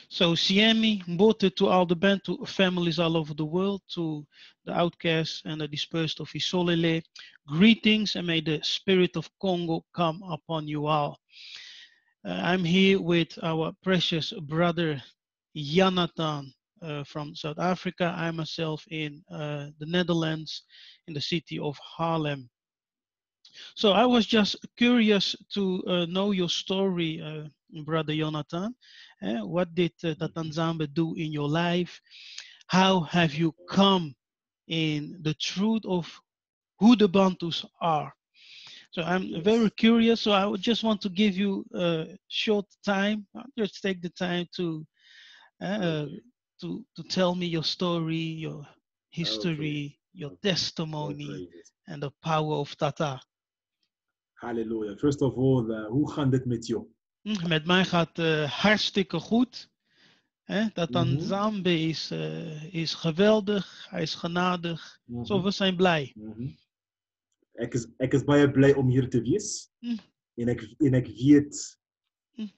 So Siemi, Mbote to all the Bantu families all over the world, to the outcasts and the dispersed of Isolele, greetings and may the spirit of Congo come upon you all. I'm here with our precious brother Jonathan from South Africa. I myself in the Netherlands, in the city of Haarlem. So I was just curious to know your story, brother Jonathan. What did Tatanzambe do in your life? How have you come in the truth of who the Bantus are? So I'm very Yes. curious. So I would just want to give you a short time. Just take the time uh, Okay. to tell me your story, your Okay. history, your Okay. All testimony, praises. and the power of Tata. Hallelujah. First of all, hoe gaat het met jou? Met mij gaat hartstikke goed. Mhm. Tatanzambe is geweldig. Hij is genadig. Zo, Mhm. we zijn blij. Mhm. Ek is baie bly om hier te wees. Mm, En ek weet mm.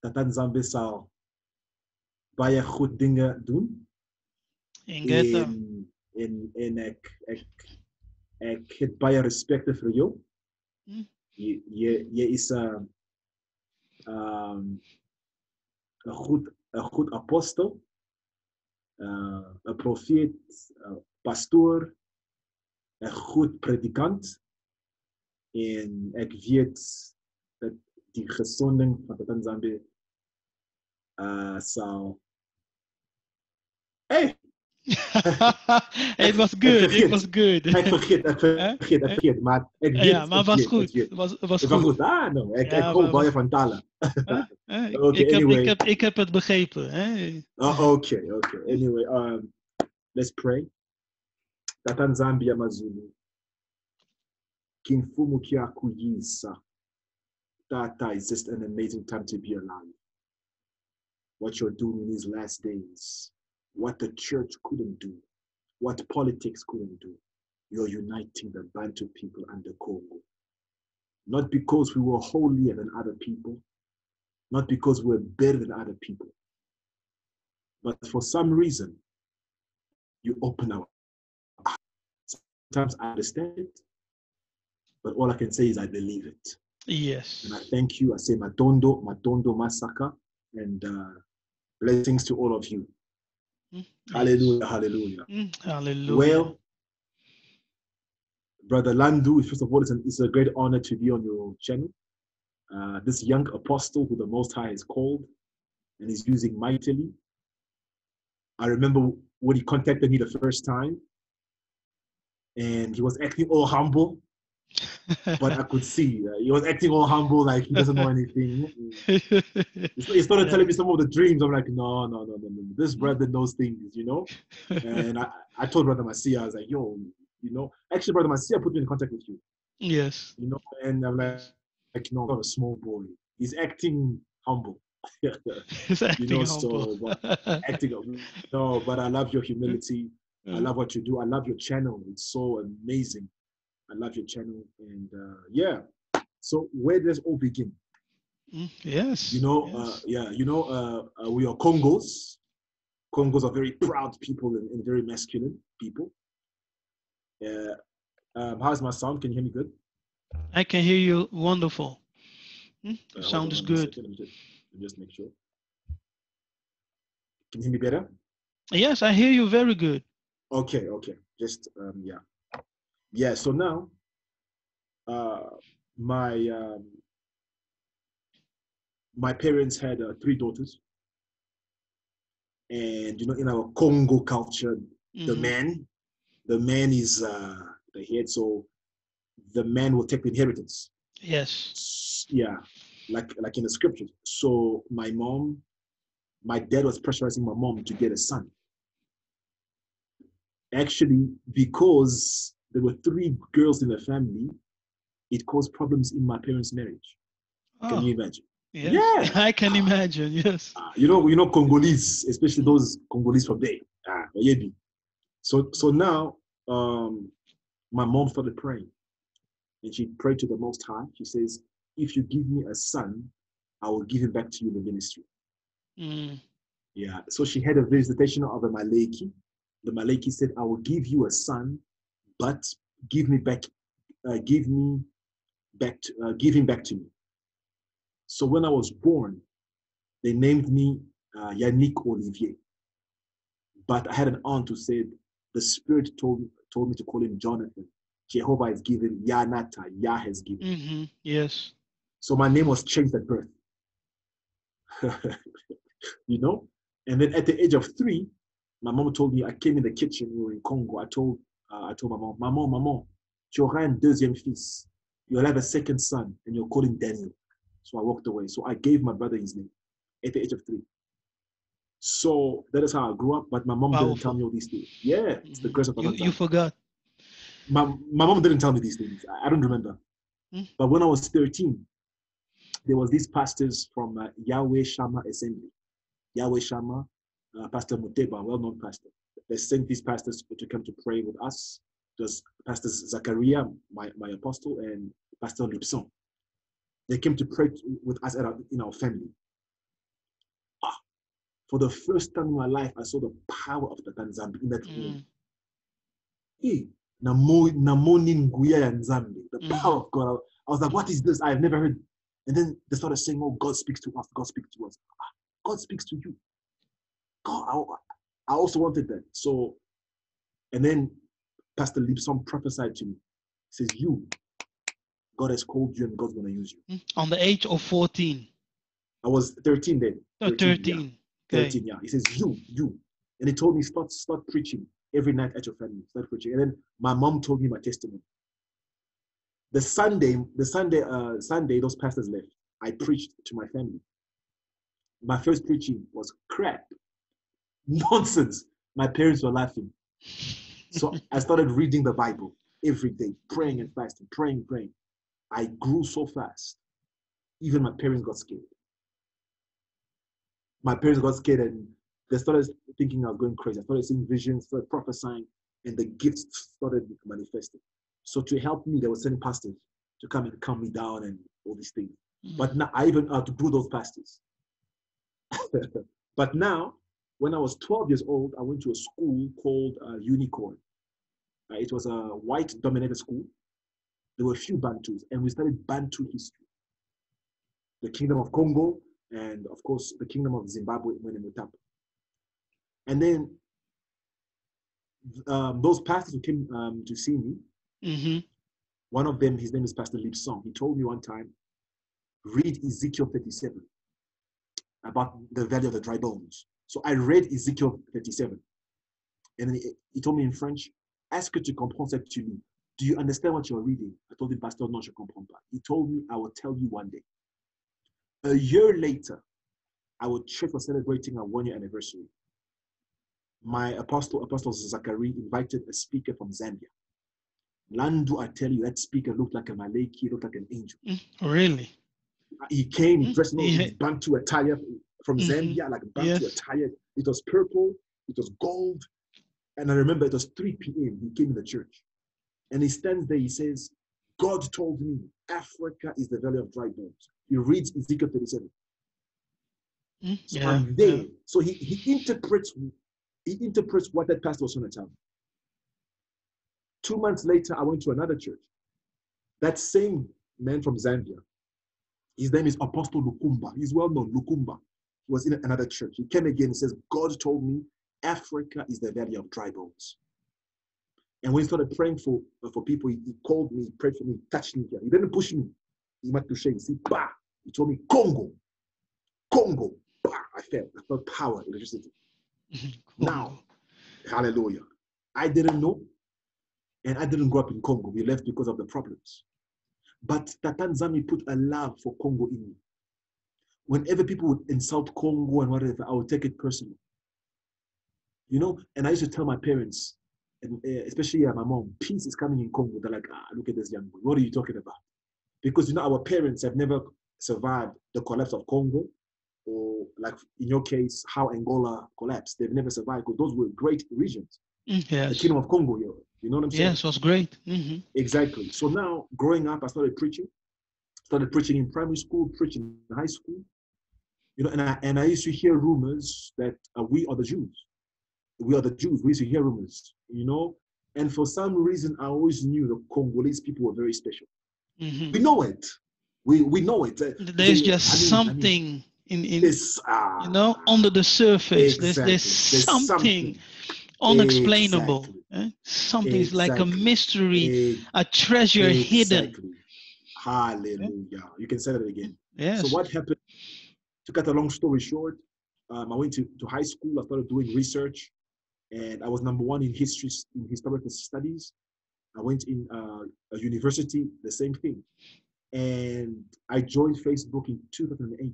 dat Nzambe sal baie goed dinge doen. Ingeta. En ek het baie respek vir jou. Mm, Jy is 'n um, 'n goed apostel, 'n profeet, 'n pastoor, 'n goed predikant. En ek weet dat die gesonding van dat Nzambe sal. Hey, It was ek good. It vergeet. was good. Ek vergeet. Maar ek Ja, weet, maar ek was weet, ek goed. weet. Was Dit was goed. goed. No, ek Ja, hou maar baie was. van talen. Ik, Okay, heb, ik, anyway. heb, ik heb het begrepen. Okay. Anyway, let's pray. Tata Nzambi Amazulu. Kinfumu kia kuyisa. Tata, it's just an amazing time to be alive. What you're doing in these last days, what the church couldn't do, what politics couldn't do, you're uniting the Bantu people and the Congo. Not because we were holier than other people, not because we're better than other people, but for some reason, you open our eyes. Sometimes I understand it, but all I can say is I believe it. And I Yes. thank you. I say Matondo, Masaka, and blessings to all of you. Yes. Hallelujah, hallelujah. Hallelujah. Well, Brother Landu, first of all, it's a great honor to be on your channel. This young apostle who the Most High has called and is using mightily. I remember when he contacted me the first time, and he was acting all humble, but I could see he was acting all humble, like he doesn't know anything. He started telling me some of the dreams. I'm like, no. This brother knows things, And I told Brother Masia, I was like, yo, actually, Brother Masia put me in contact with you, Yes. And I'm Yes. like, not a small boy. He's acting humble, He's acting humble. So but acting, no, but I love your humility. I love what you do. I love your channel. It's so amazing. I love your channel, and yeah. So where does all begin? Yes. We are Congos. Congos are very proud people and very masculine people. How's my sound? Can you hear me good? I can hear you wonderful. The Hold sound on is one good. second. Let me just make sure. Can you hear me better? Yes, I hear you very good. Okay. Just yeah. So now, my my parents had 3 daughters, and in our Congo culture, the man is the head, so the man will take the inheritance. Yes. Yeah, like in the scriptures. So my dad was pressurizing my mom to get a son. Actually, because there were 3 girls in the family, it caused problems in my parents' marriage. Can Oh, you imagine? yes. Yeah. I can imagine. Yes. Congolese, especially those Congolese from there. So now, my mom started praying, and she prayed to the Most High. She says, "If you give me a son, I will give him back to you in the ministry. Mm. Yeah. So she had a visitation of a Maleki. The Maleki said, I will give you a son, but give me back, give him back to me. So when I was born, they named me Yannick Olivier. But I had an aunt who said, the Spirit told me to call him Jonathan. Jehovah has given, Yanata, Yah has given. Mm-hmm. Yes. So my name was changed at birth. You know? And then at the age of 3, my mom told me, I came in the kitchen, we were in Congo. I told my mom, Maman, tu auras un deuxième fils. You'll have a second son, and you'll call him Daniel. So I walked away. So I gave my brother his name at the age of 3. So that is how I grew up, but my mom didn't tell Powerful. me all these things. Yeah, it's the grace of Allah. You forgot. My mom didn't tell me these things. I don't remember. Mm. But when I was 13, there was these pastors from Yahweh Shammah Assembly. Yahweh Shammah, Pastor Muteba, well-known pastor. They sent these pastors to come to pray with us. It was Pastor Zachariah, my apostle, and Pastor Lupson. They came to pray with us in our family. For the first time in my life, I saw the power of the Tanzambi in that room. The power of God. I was like, what is this? I've never heard. And then they started saying, oh, God speaks to us. God speaks to us. God speaks to you. God, I also wanted that. So, and then Pastor Lipson prophesied to me. He says, God has called you and God's going to use you. On the age of 14. I was 13 then. 13. Yeah. Okay. 13, yeah. He says, you. And he told me, start preaching every night at your family. Start preaching. And then my mom told me my testimony. The Sunday, those pastors left. I preached to my family. My first preaching was crap. Nonsense. My parents were laughing. So I started reading the Bible every day, praying and fasting, praying. I grew so fast. Even my parents got scared. And they started thinking I was going crazy. I started seeing visions, started prophesying, and the gifts started manifesting. So to help me, they were sending pastors to come and calm me down and all these things. But now I even outgrew those pastors. But now, when I was 12 years old, I went to a school called Unicorn. It was a white-dominated school. There were a few Bantus, and we studied Bantu history. The Kingdom of Congo, and of course, the Kingdom of Zimbabwe, Mutapa. And then those pastors who came to see me, one of them, his name is Pastor Lipson. He told me one time, read Ezekiel 37 about the valley of the dry bones. So I read Ezekiel 37. And then he told me in French, est-ce que tu comprends ce que tu lis? Do you understand what you're reading? I told him, Pastor, non, je comprends pas. He told me, I will tell you one day. A year later, our church was celebrating our 1-year anniversary. My apostle Zachary, invited a speaker from Zambia. Landu, I tell you, that speaker looked like a Maleki, looked like an angel. Really? He came dressed in his Bantu attire from Zambia, like Bantu attire. It was purple, it was gold. And I remember it was 3 p.m. He came in the church. And he stands there, he says, God told me Africa is the valley of dry bones. He reads Ezekiel 37. So I'm there. So he interprets what that pastor was trying to tell me. 2 months later, I went to another church. That same man from Zambia, his name is Apostle Lukumba. He's well known, Lukumba. He was in another church. He came again and says, God told me Africa is the valley of dry bones. And when he started praying for people, he called me, he prayed for me, he touched me here. He didn't push me. He went to shake. He said, bah! He told me, Congo. Bah! I felt power, electricity. Now, hallelujah. I didn't know, and I didn't grow up in Congo. We left because of the problems. But Tatanzami put a love for Congo in me. Whenever people would insult Congo and whatever, I would take it personally. You know, and I used to tell my parents, and especially my mom, peace is coming in Congo. They're like, look at this young boy. What are you talking about? Because, you know, our parents have never survived the collapse of Congo, or like in your case, how Angola collapsed. They've never survived because those were great regions. Yes. The Kingdom of Congo, you know what I'm saying? Yes, it was great. Exactly. So now, growing up, I started preaching. Started preaching in primary school, preaching in high school. You know, and I used to hear rumors that we are the Jews. We are the Jews. We used to hear rumors, you know. And for some reason, I always knew the Congolese people were very special. We know it. We know it. There's just something in this, you know, under the surface. Exactly. There's something unexplainable. Something's like a mystery, a treasure hidden. Hallelujah. You can say that again. Yes. So what happened? To cut a long story short, I went to high school. I started doing research, and I was #1 in history, in historical studies. I went in a university, the same thing. And I joined Facebook in 2008.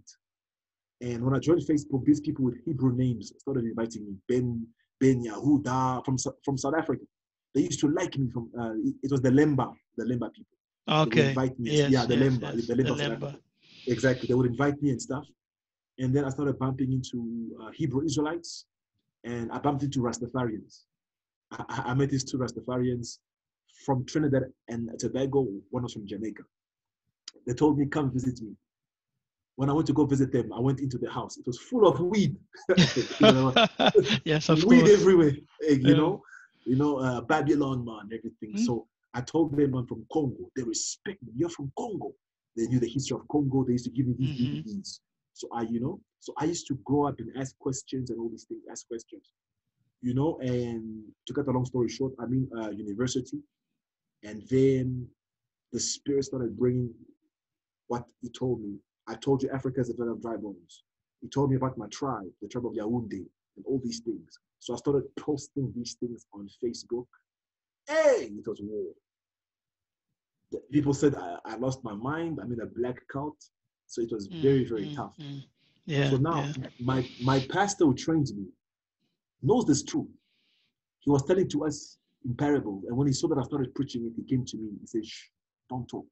And when I joined Facebook, these people with Hebrew names started inviting me. Ben Yahuda from South Africa. They used to like me from, it was the Lemba people. Okay. They would invite me. Yes, the yes, Lemba, yes. the Lemba of South Africa. Exactly. They would invite me and stuff. And then I started bumping into Hebrew Israelites, and I bumped into Rastafarians. I met these two Rastafarians from Trinidad and Tobago. One was from Jamaica. They told me, come visit me. When I went to go visit them, I went into the house. It was full of weed. Yes, of weed course. everywhere. You know, Babylon, man, everything. So I told them I'm from Congo. They respect me. You're from Congo. They knew the history of Congo. They used to give me these DVDs. So I used to grow up and ask questions and all these things, ask questions, you know. And to cut a long story short, I'm in university, and then the Spirit started bringing what He told me. I told you Africa is a land of dry bones. He told me about my tribe, the tribe of Yaoundé, and all these things. So I started posting these things on Facebook. Hey, it was war. People said I lost my mind. I'm in a black cult. So it was very, very tough. Yeah. So now my pastor who trained me knows this truth. He was telling to us in parables. And when he saw that I started preaching it, he came to me. He said, shh, don't talk.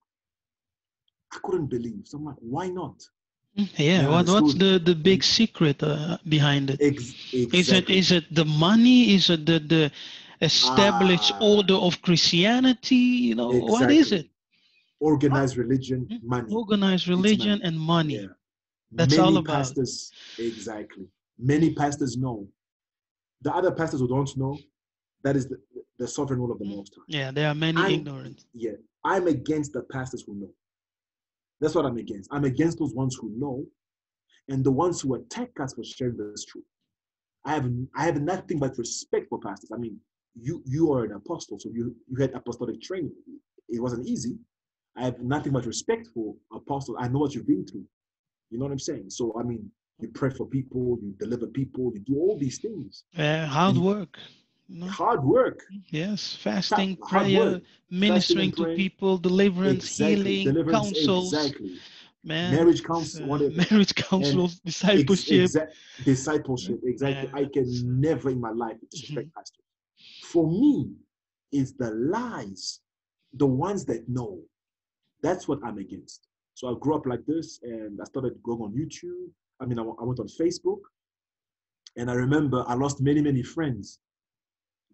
I couldn't believe. So I'm like, why not? Yeah. What's the big secret behind it? Exactly. Is it the money? Is it the established order of Christianity? You know, exactly. what is it? Organized religion, money. Organized religion money. and money. Yeah. That's Many all about. Pastors, exactly. Many pastors know. The other pastors who don't know, that is the sovereign will of the Most High. Yeah, there are many ignorant. Yeah, I'm against the pastors who know. That's what I'm against. I'm against those ones who know, and the ones who attack us for sharing this truth. I have nothing but respect for pastors. I mean, you are an apostle, so you had apostolic training. It wasn't easy. I have nothing but respect for apostles. I know what you've been through. You know what I'm saying? So I mean, you pray for people, you deliver people, you do all these things. Hard work. No? Hard work. Yes, fasting, prayer, ministering to people, deliverance, healing, counsels. Exactly. Man, marriage counsel, marriage counsels, discipleship. Discipleship, exactly. Yeah, I can never in my life disrespect pastors. For me, it's the lies, the ones that know. That's what I'm against. So I grew up like this, and I started going on YouTube. I mean, I went on Facebook, and I remember I lost many friends,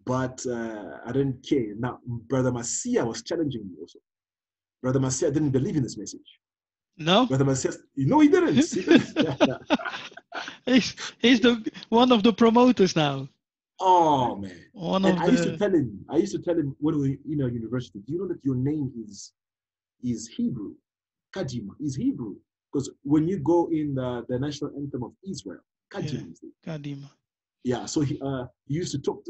but I didn't care. Now, Brother Masia was challenging me also. Brother Masia didn't believe in this message. No, Brother Masia, no, he didn't. he's one of the promoters now. Oh man! I used to tell him when we were in our university. Do you know that your name is Hebrew? Kadima is Hebrew, because when you go in the national anthem of Israel, Kadima is there. Kadima. Yeah. So he used to talk.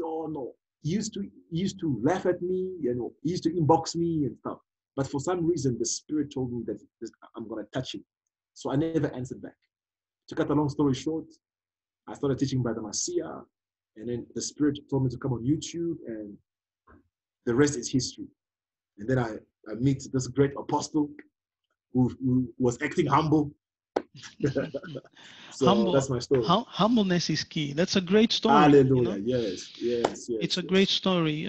He used to laugh at me. You know, he used to inbox me and stuff. But for some reason, the Spirit told me that I'm gonna touch him. So I never answered back. To cut a long story short, I started teaching by the Masia. And then the Spirit told me to come on YouTube, and the rest is history. And then I meet this great apostle who was acting humble. So that's my story. Humbleness is key. That's a great story. Hallelujah. You know? Yes. It's a great story.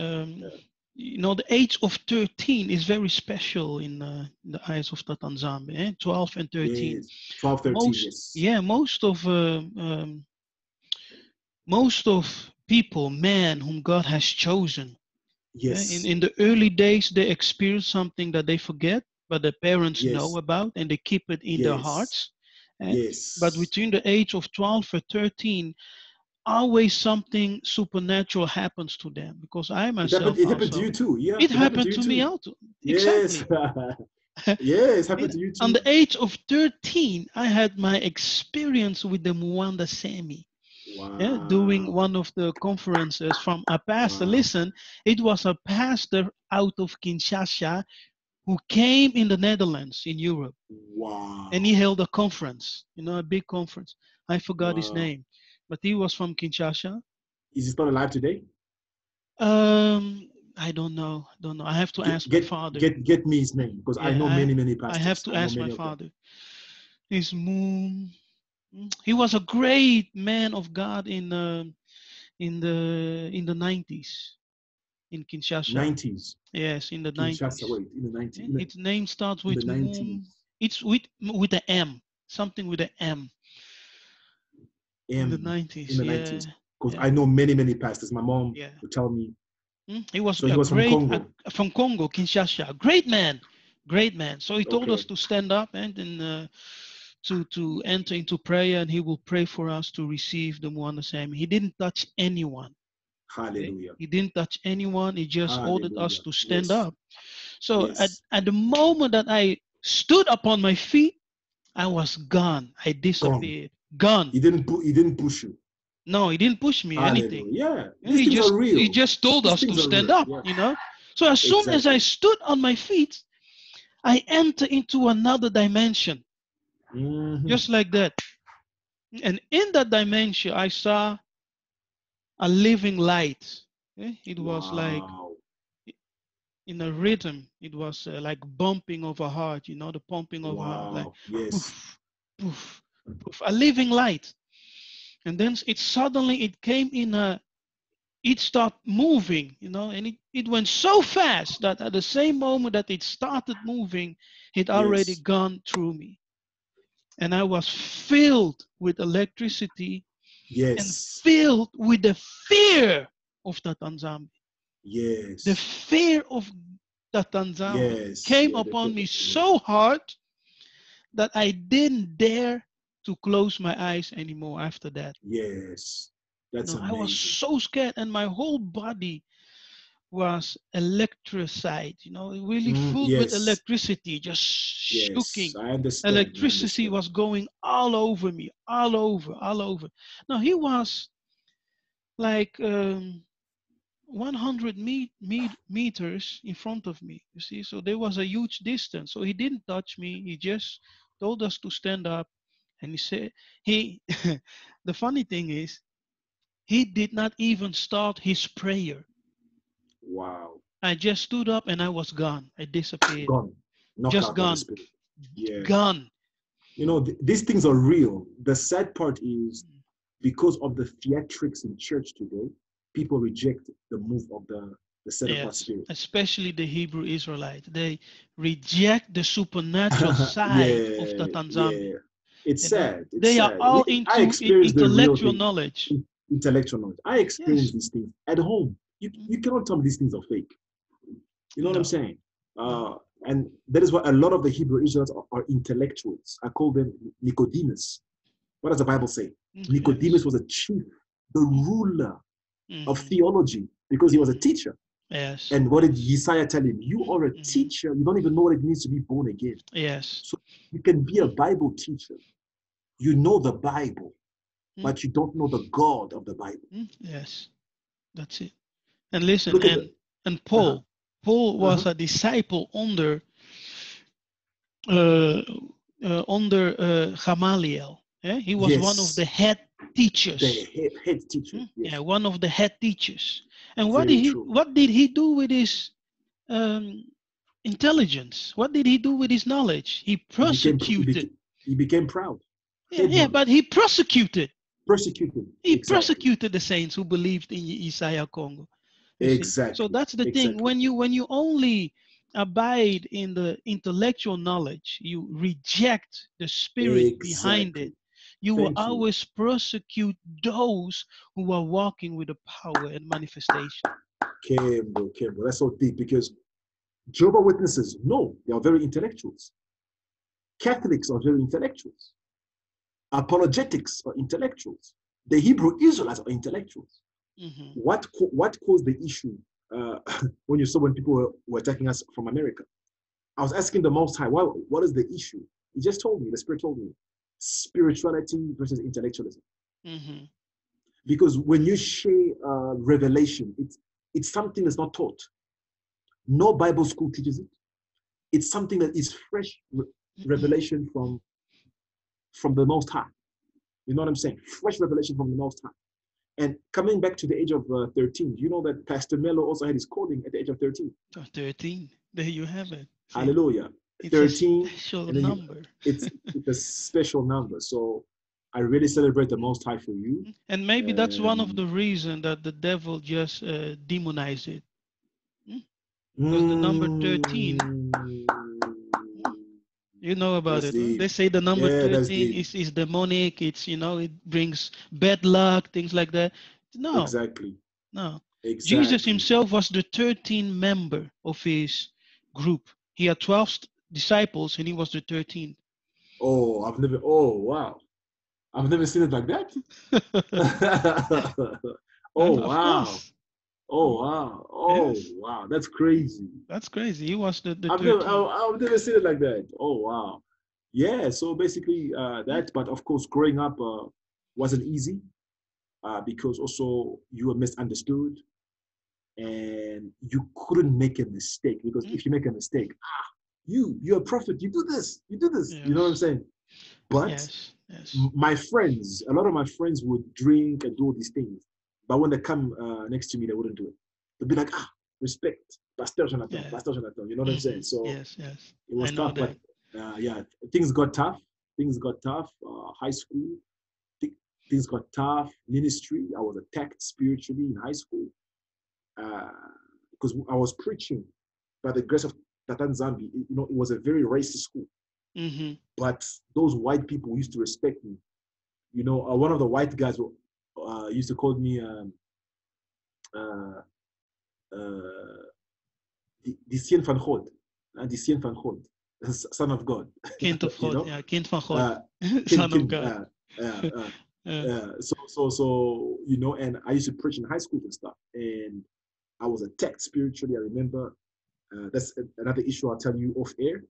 You know, the age of 13 is very special in the eyes of Tata Nzambe. 12 and 13. Yes. 12, 13, yes. Yeah, most of people, men whom God has chosen, yes, in the early days, they experience something that they forget. but the parents know Yes. about and they keep it in their Yes. hearts. eh. But Yes. between the age of 12 or 13, always something supernatural happens to them, because I It happened. myself It happened to also, you too. Yeah. it It happened to happened you to me too. also. Yes. Exactly. Yes. Happened And to you on too. the age of 13, I had my experience with the Mwanda Semi. During Wow. one of the conferences from a pastor. Wow. Listen, it was a pastor out of Kinshasa who came in the Netherlands, in Europe, and he Wow. held a conference, a big conference. I forgot his Wow. name, but he was from Kinshasa. Is he still alive today? I don't know. Don't know. I have to Get ask my get father. get me his name because I Yeah, know many I have pastors. to I know ask my many of them. father. His moon. He was a great man of God in the 90s in Kinshasa. 90s. Yes, in the Kinshasa. 90s. Wait, in the 90s. Its name starts In the with 90s. It's with the M, something with the M. In the In 90s. the Yeah, 90s. Because yeah, I know many pastors. My mom yeah. would tell me. He was So he a was from great Congo. from Congo, Kinshasa. Great man, great man. So he told us Okay. to stand up and to enter into prayer, and he will pray for us to receive the Muanda Sami. He didn't touch anyone. Okay? Hallelujah. He didn't touch anyone. He just ordered us Hallelujah. to stand Yes. up. So Yes. at the moment that I stood upon my feet, I was gone. I Gone. disappeared. Gone. He didn't push you. No, he didn't push me anything. Hallelujah. Yeah. Yeah, These He things are just he real. just told These us to things are stand real. up, Yeah. So as soon as I Exactly. stood on my feet, I enter into another dimension, Hmm. just like that. And in that dimension, I saw a living light. It was like Wow. in a rhythm. It was like bumping of a heart, the pumping of a heart, like Wow. Yes. poof, poof, poof, a living light. And then it came in it started moving, and it went so fast that at the same moment that it started moving, it already Yes. gone through me. And I was filled with electricity and Yes. filled with the fear of that Tanzami. The Yes. fear of that Tanzami Yes. came Yeah. upon me so hard that I didn't dare to close my eyes anymore after that. Yes. That's I was amazing. so scared, and my whole body was electrified, really filled with Yes. electricity, just Yes. shaking. I understand. I Electricity understand. was going all over me, all over, all over. Now, he was like 100 meters in front of me, you see, so there was a huge distance. So he didn't touch me, he just told us to stand up, and he said, he, the funny thing is, he did not even start his prayer. Wow. I just stood up and I was gone. I disappeared. Gone. Knock Just out by the gone. spirit. Yeah. Gone. You know, these things are real. The sad part is because of the theatrics in church today, people reject the move of the set apart Yes. spirit. Especially the Hebrew Israelite. They reject the supernatural side of Yeah, the Tanzami. yeah. It's sad. It's They are sad. all I into experienced the real intellectual thing, knowledge. intellectual knowledge. I Yes. experienced these things at home. You cannot tell me these things are fake. You know what I'm No. saying? No. And that is why a lot of the Hebrew Israelites are intellectuals. I call them Nicodemus. What does the Bible say? Yes. Nicodemus was a chief, the ruler of Hmm. theology because he was a Hmm. teacher. Yes. And what did Yes. Yiseka'yah tell him? You are a Hmm. teacher. You don't even know what it means to be born again. Yes. So you can be a Bible teacher. You know the Bible, but you don't know the God of the Bible. Yes. That's it. And listen, Look at and the and uh-huh, Paul was uh-huh. a disciple uh, under Gamaliel. He was one of the Yes, head the teachers. head teacher. Yeah, Yes, one of the head teachers. And what did very he true. what did he do with his um, intelligence? What did he do with his knowledge? He He became persecuted. he became proud, Yeah, head yeah, but knowledge, he persecuted. persecuted. He Exactly, persecuted the saints who believed in Isaiah Congo. You see, so exactly, that's the thing. exactly. When you only abide in the intellectual knowledge, you reject the spirit behind it. Exactly. You will Thank you. always persecute those who are walking with the power and manifestation. Kimbo, Kimbo. That's so deep because Jehovah's Witnesses, no, they are very intellectuals. Catholics are very intellectuals. Apologetics are intellectuals. The Hebrew Israelites are intellectuals. What caused the issue when you saw when people were attacking us from America? I was asking the Most High, what is the issue? He just told me, the Spirit told me, spirituality versus intellectualism. Because when you share revelation, it's something that's not taught. No Bible school teaches it. It's something that is fresh revelation from the Most High. You know what I'm saying? Fresh revelation from the Most High. And coming back to the age of 13, you know that Pastor Mello also had his calling at the age of 13. 13. There you have it. See, hallelujah. it's 13. a special and then number. It's a special number. So I really celebrate the Most High for you. And maybe that's one of the reasons that the devil just demonized it. Because the number 13, you know about That's it. Huh? deep. They say the number Yeah, that's 13 deep. is demonic. It's, it brings bad luck, things like that. No, Exactly. no. Exactly. Jesus himself was the 13th member of his group. He had 12 disciples and he was the 13th. Oh, wow. I've never seen it like that. Oh, Of wow. course. Oh, wow. Oh, Yes. wow. That's crazy. That's crazy. He was the I've 13th. never seen it like that. Oh, wow. Yeah, so basically that, but of course, growing up wasn't easy because also you were misunderstood and you couldn't make a mistake because if you make a mistake, you're a prophet, you do this, Yes. you know what I'm saying? But Yes. my friends, a lot of my friends would drink and do all these things, but when they come next to me, they wouldn't do it. They'd be like, respect, Pastor Jonathan, Yeah. Pastor Jonathan, you know what I'm saying? So Yes. it was I know tough, but that. yeah, things got tough. Things got tough. High school, things got tough. Ministry, I was attacked spiritually in high school because I was preaching by the grace of Tatan Zambi. You know, it was a very racist school. But those white people used to respect me. You know, one of the white guys used to call me the Sien van God, the Sien van God, son of God. Kind of You God, know, yeah, kind van God, kin, son of kin, God. so you know, and I used to preach in high school and stuff, and I was attacked spiritually. I remember that's another issue I'll tell you off air.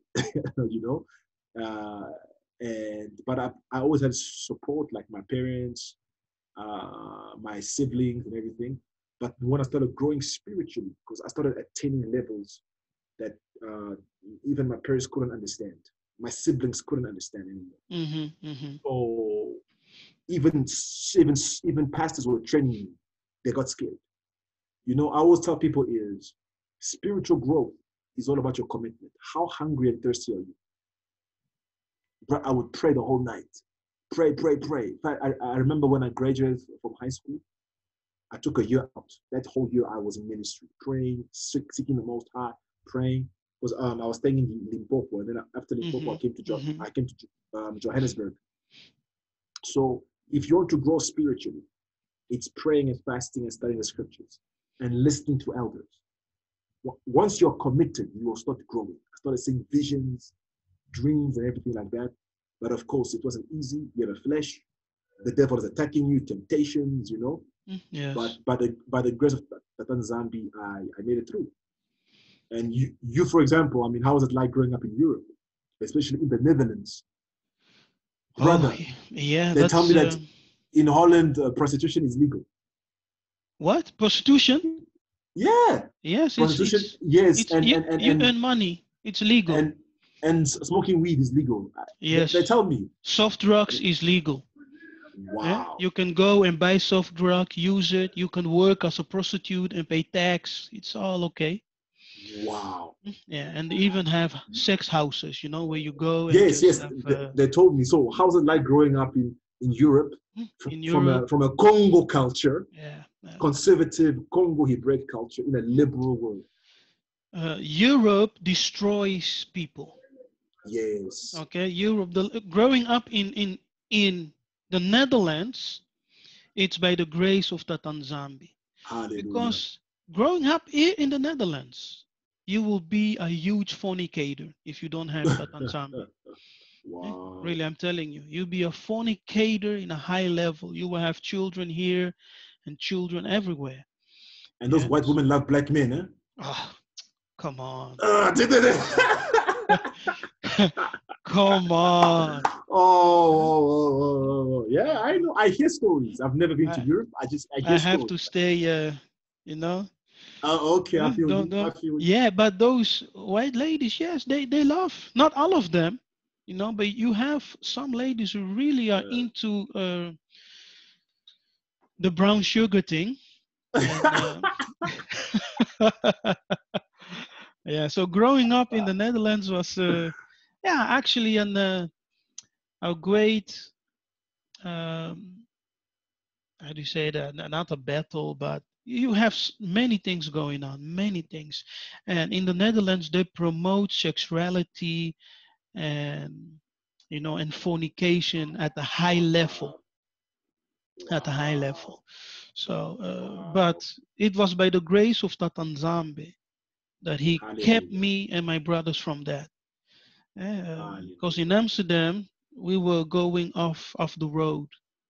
You know, but I always had support, like my parents, my siblings, and everything. But when I started growing spiritually, because I started attaining levels that even my parents couldn't understand, my siblings couldn't understand anymore. So even pastors were training me. They got scared. You know, I always tell people is spiritual growth is all about your commitment. How hungry and thirsty are you? But I would pray the whole night. Pray. I remember when I graduated from high school, I took a year out. That whole year I was in ministry, praying, seeking the Most High, praying. Because I was staying in Limpopo, and then after Limpopo, I came to Johannesburg. So if you want to grow spiritually, it's praying and fasting and studying the scriptures and listening to elders. Once you're committed, you will start growing. I started seeing visions, dreams, and everything like that. But of course, it wasn't easy. You have a flesh. The devil is attacking you, temptations, you know. Yes. But by the grace of Tatan Zambi, I made it through. And you, for example, I mean, how was it like growing up in Europe, especially in the Netherlands? Brother, yeah, they tell me that in Holland, prostitution is legal. What? Prostitution? Yeah. Yes, prostitution. Yes, and you earn money. It's legal. And smoking weed is legal. Yes. They tell me. Soft drugs is legal. Wow. Yeah? You can go and buy soft drug, use it. You can work as a prostitute and pay tax. It's all okay. Wow. Yeah, and they even have sex houses, where you go and yes. have, they told me. So how's it like growing up in Europe, from a Congo culture, conservative Congo Hebraic culture in a liberal world? Europe destroys people. Yes. Okay, Europe. Growing up in the Netherlands, it's by the grace of Tatan Zambi. Hallelujah. Because growing up here in the Netherlands, you will be a huge fornicator if you don't have Tatanzambe. Wow. Really, I'm telling you, you'll be a fornicator in a high level. You will have children here and children everywhere. And those Yeah. white women love black men, eh? Oh, come on. Did they? Come on. Yeah, I know. I hear stories. I've never been to I, Europe. I I hear have stories. to stay, you know. Okay, I feel you. I Don't. feel you. Yeah, but those white ladies, yes, they love. Not all of them, but you have some ladies who really are into the brown sugar thing. And yeah, so growing up in the Netherlands was, yeah, actually a great, um, how do you say that? Not a battle, but you have many things going on, many things. And in the Netherlands, they promote sexuality and, and fornication at a high level, Wow. at a high Wow. level. So, Wow. but it was by the grace of Tatanzambe that he kept Hallelujah. me and my brothers from that. Because in Hallelujah. Amsterdam, we were going off the road.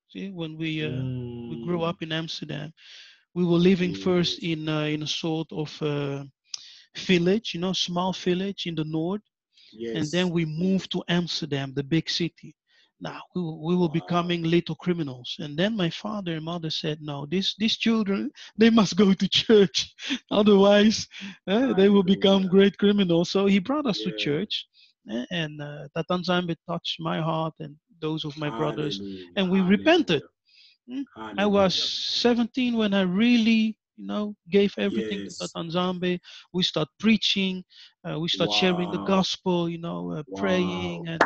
See, when we grew Mm, up in Amsterdam, we were living first yes. in a sort of village, small village in the north, and then Yes. we Yes. moved to Amsterdam, the big city. Now we were Wow. becoming little criminals, and then my father and mother said, "No, these children, they must go to church, otherwise they will become Hallelujah. great criminals." So he brought us to Yeah. church, and Tatan Zambe touched my heart and those of my brothers, Hallelujah. and we repented. Hallelujah. Mm. I was Hallelujah. 17 when I really, gave everything to Yes. Tatan Zambe. We start preaching, we start sharing the Wow. gospel, Wow. praying, and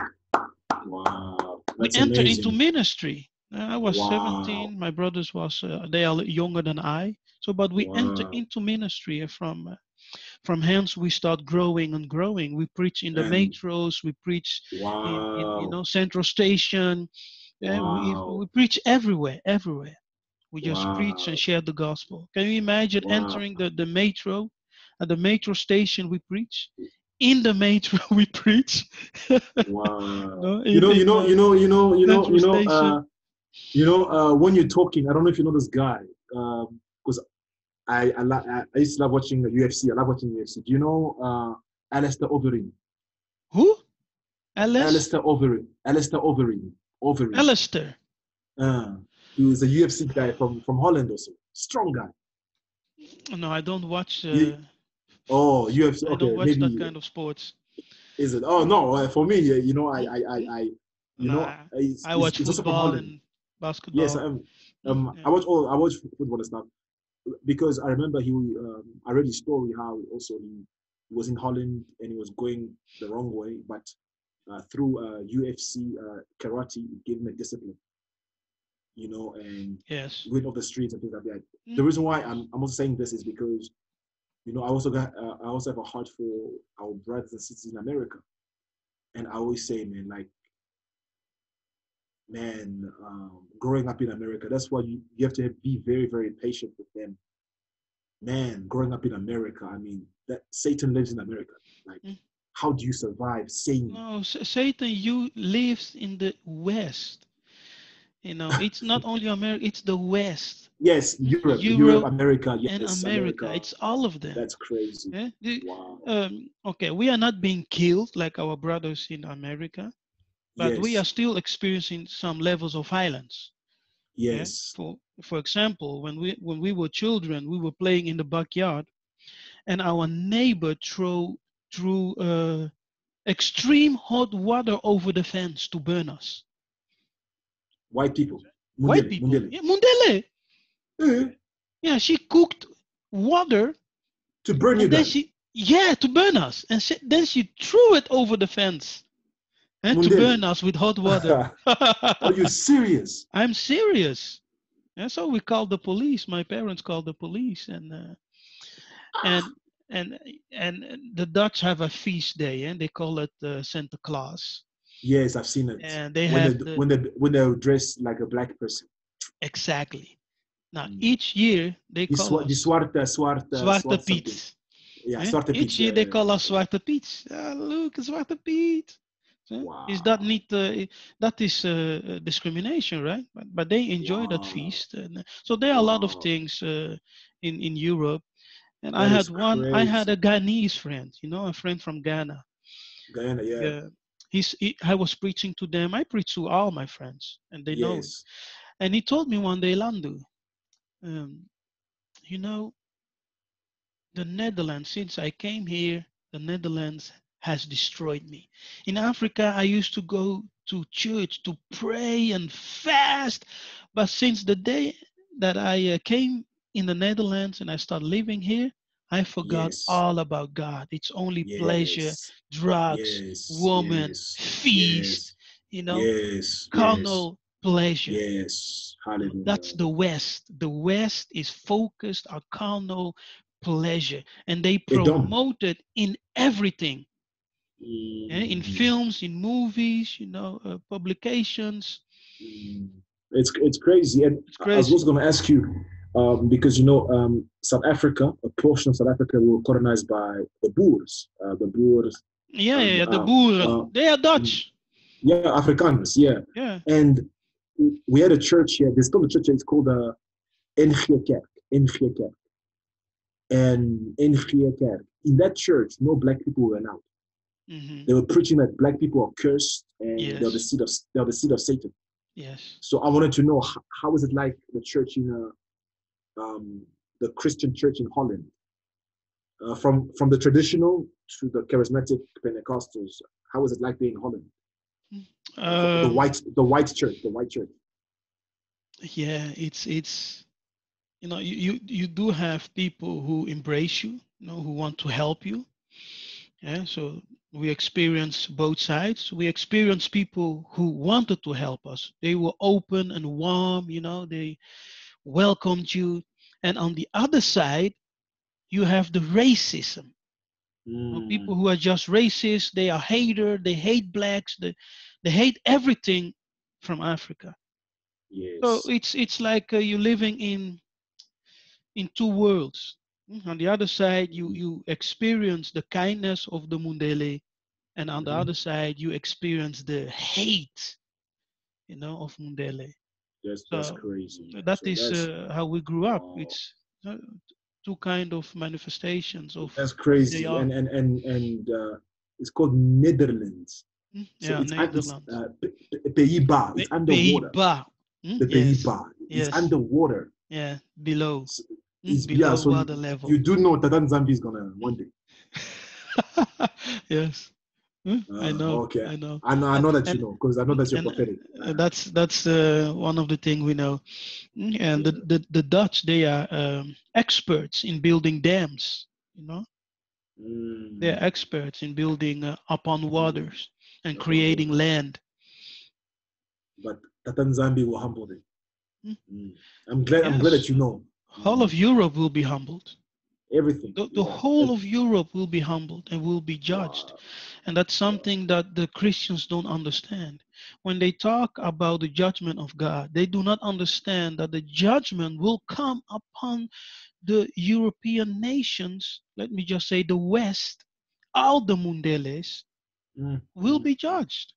Wow. we That's enter into amazing. ministry. I was Wow. 17. My brothers they are younger than I. So, but we enter Wow. into ministry, and from hence we start growing and growing. We preach in the And metros. We preach in wow. Central Station. We Wow. preach everywhere, everywhere. We just preach and Wow. share the gospel. Can you imagine Wow. entering the metro? At the metro station, we preach. In the metro, we preach. Wow. No, in Central Station. When you're talking, I don't know if you know this guy, because I used to love watching the UFC. I love watching UFC. Do you know Alistair Overeem? Who? Alice? Alistair Overeem. Overeem. Alistair. Uh, he was a UFC guy from Holland also. Strong guy. No, I don't watch. He, oh, UFC. I don't Okay, watch that maybe kind of sports. is it? Oh no, for me, Nah, I watch it's also from football Holland. and Yes, basketball. I Yeah. watch football and stuff because I remember I read his story how also he was in Holland and he was going the wrong way, but through UFC karate, it gave him a discipline, and Yes. going off the streets and things like that. The Mm, reason why I'm also saying this is because I also have a heart for our brothers and sisters in America, and I always say, man, like, man, growing up in America, that's why you have to be very, very patient with them. Man, growing up in America, I mean, that Satan lives in America. Like, mm. how do you survive sane? No, Satan, you lives in the West. It's not only America, it's the West. Yes, Europe, Europe America, and yes, America. America. It's all of them. That's crazy. Yeah? Wow. Okay, we are not being killed like our brothers in America, but we are Yes, still experiencing some levels of violence. Yeah. yes. For example, when we were children, we were playing in the backyard, and our neighbor threw extreme hot water over the fence to burn us. White people. White Mundele, people. Mundele. Yeah, Mundele. Eh, Yeah, she cooked water, to burn you and then guys. yeah, to burn us, and then she threw it over the fence, to Mundele. burn us with hot water. Are you serious? I'm serious. And so we called the police. My parents called the police, Ah, and and the Dutch have a feast day, and they call it Santa Claus, yes, I've seen it. and they have the When they're dressed like a black person. exactly. Now Mm. each year they call Die us Swarte Zwarte something. Piet. Ja, Eh? Zwarte Piet. Each year they call us Zwarte Piet. Look, Zwarte Piet. Is that Wow. niet, that is discrimination, right? But they enjoy that Wow. feast. And, so there are a lot of Wow. things in Europe. And That is I had a crazy. Ghanese friend, a friend from Ghana. Guyana, yeah. Yeah. I was preaching to them. I preach to all my friends, and they know it. Yes. And he told me one day, Landu, um, you know, the Netherlands, since I came here, the Netherlands has destroyed me. In Africa, I used to go to church to pray and fast. But since the day that I came in the Netherlands and I started living here, I forgot Yes. all about God. It's only pleasure, Yes. drugs, Yes. woman, Yes. feast, Yes. you know, Yes. Yes. carnal pleasure. Yes. That's Hallelujah. the West. The West is focused on carnal pleasure, and they Et donc, promote it in everything, in mm, films, in movies, publications. mm, it's crazy. And It's I was crazy. also going to ask you, because South Africa, a portion of South Africa, were colonized by the Boers. The Boers, Yeah, yeah, um, yeah. The uh, uh, Boeren, they are mm, Dutch. yeah, Afrikaners, yeah. Yeah. And we had a church here. There's still a church here. It's called NG Kerk. NG Kerk. And NG Kerk. In that church, no black people were allowed. Hmm. They were preaching that black people are cursed and Yes. they're the seed of Satan. Yes. So I wanted to know how is it like the church in the Christian church in Holland, from the traditional to the charismatic Pentecostals. How is it like being in Holland? Um. The white church. Yeah. It's you do have people who embrace you, who want to help you. Yeah, so we experience both sides. We experience people who wanted to help us. They were open and warm, they welcomed you. And on the other side, you have the racism. People Mm, who are just racist, they are hater, they hate blacks, they hate everything from Africa. So yes. it's like you're living in two worlds. On the other side, Mm-hmm. you experience the kindness of the Mundele, and on the Mm-hmm. other side you experience the hate of Mundele. That's So crazy. that So is how we grew up. wow. It's two kind of manifestations of That's who they crazy. are. And it's called Netherlands. So Yeah, it's Netherlands. Pays-Bas. It's underwater. Pays-Bas. The Yes, Pays-Bas. It's yes, underwater. yeah, below. So it's yeah. Below So water you level. do know that Zambia is gonna one day. Yes. Okay. I know, I know that you and know because I know that you're and prophetic. that's one of the thing we know. And Yeah. the Dutch, they are experts in building dams. They're Mm, experts in building upon mm, waters and upon creating waters. land. But Tatan Zambia will humble them. Mm, Mm. I'm glad that yes, you know. all of Mm. Europe will be humbled. Everything. The Yeah. whole of Europe will be humbled and will be judged. Wow. And that's Wow. something that the Christians don't understand. When they talk about the judgment of God, they do not understand that the judgment will come upon the European nations. Let me just say the West, all the Mundeles Mm, will mm, be mm. judged.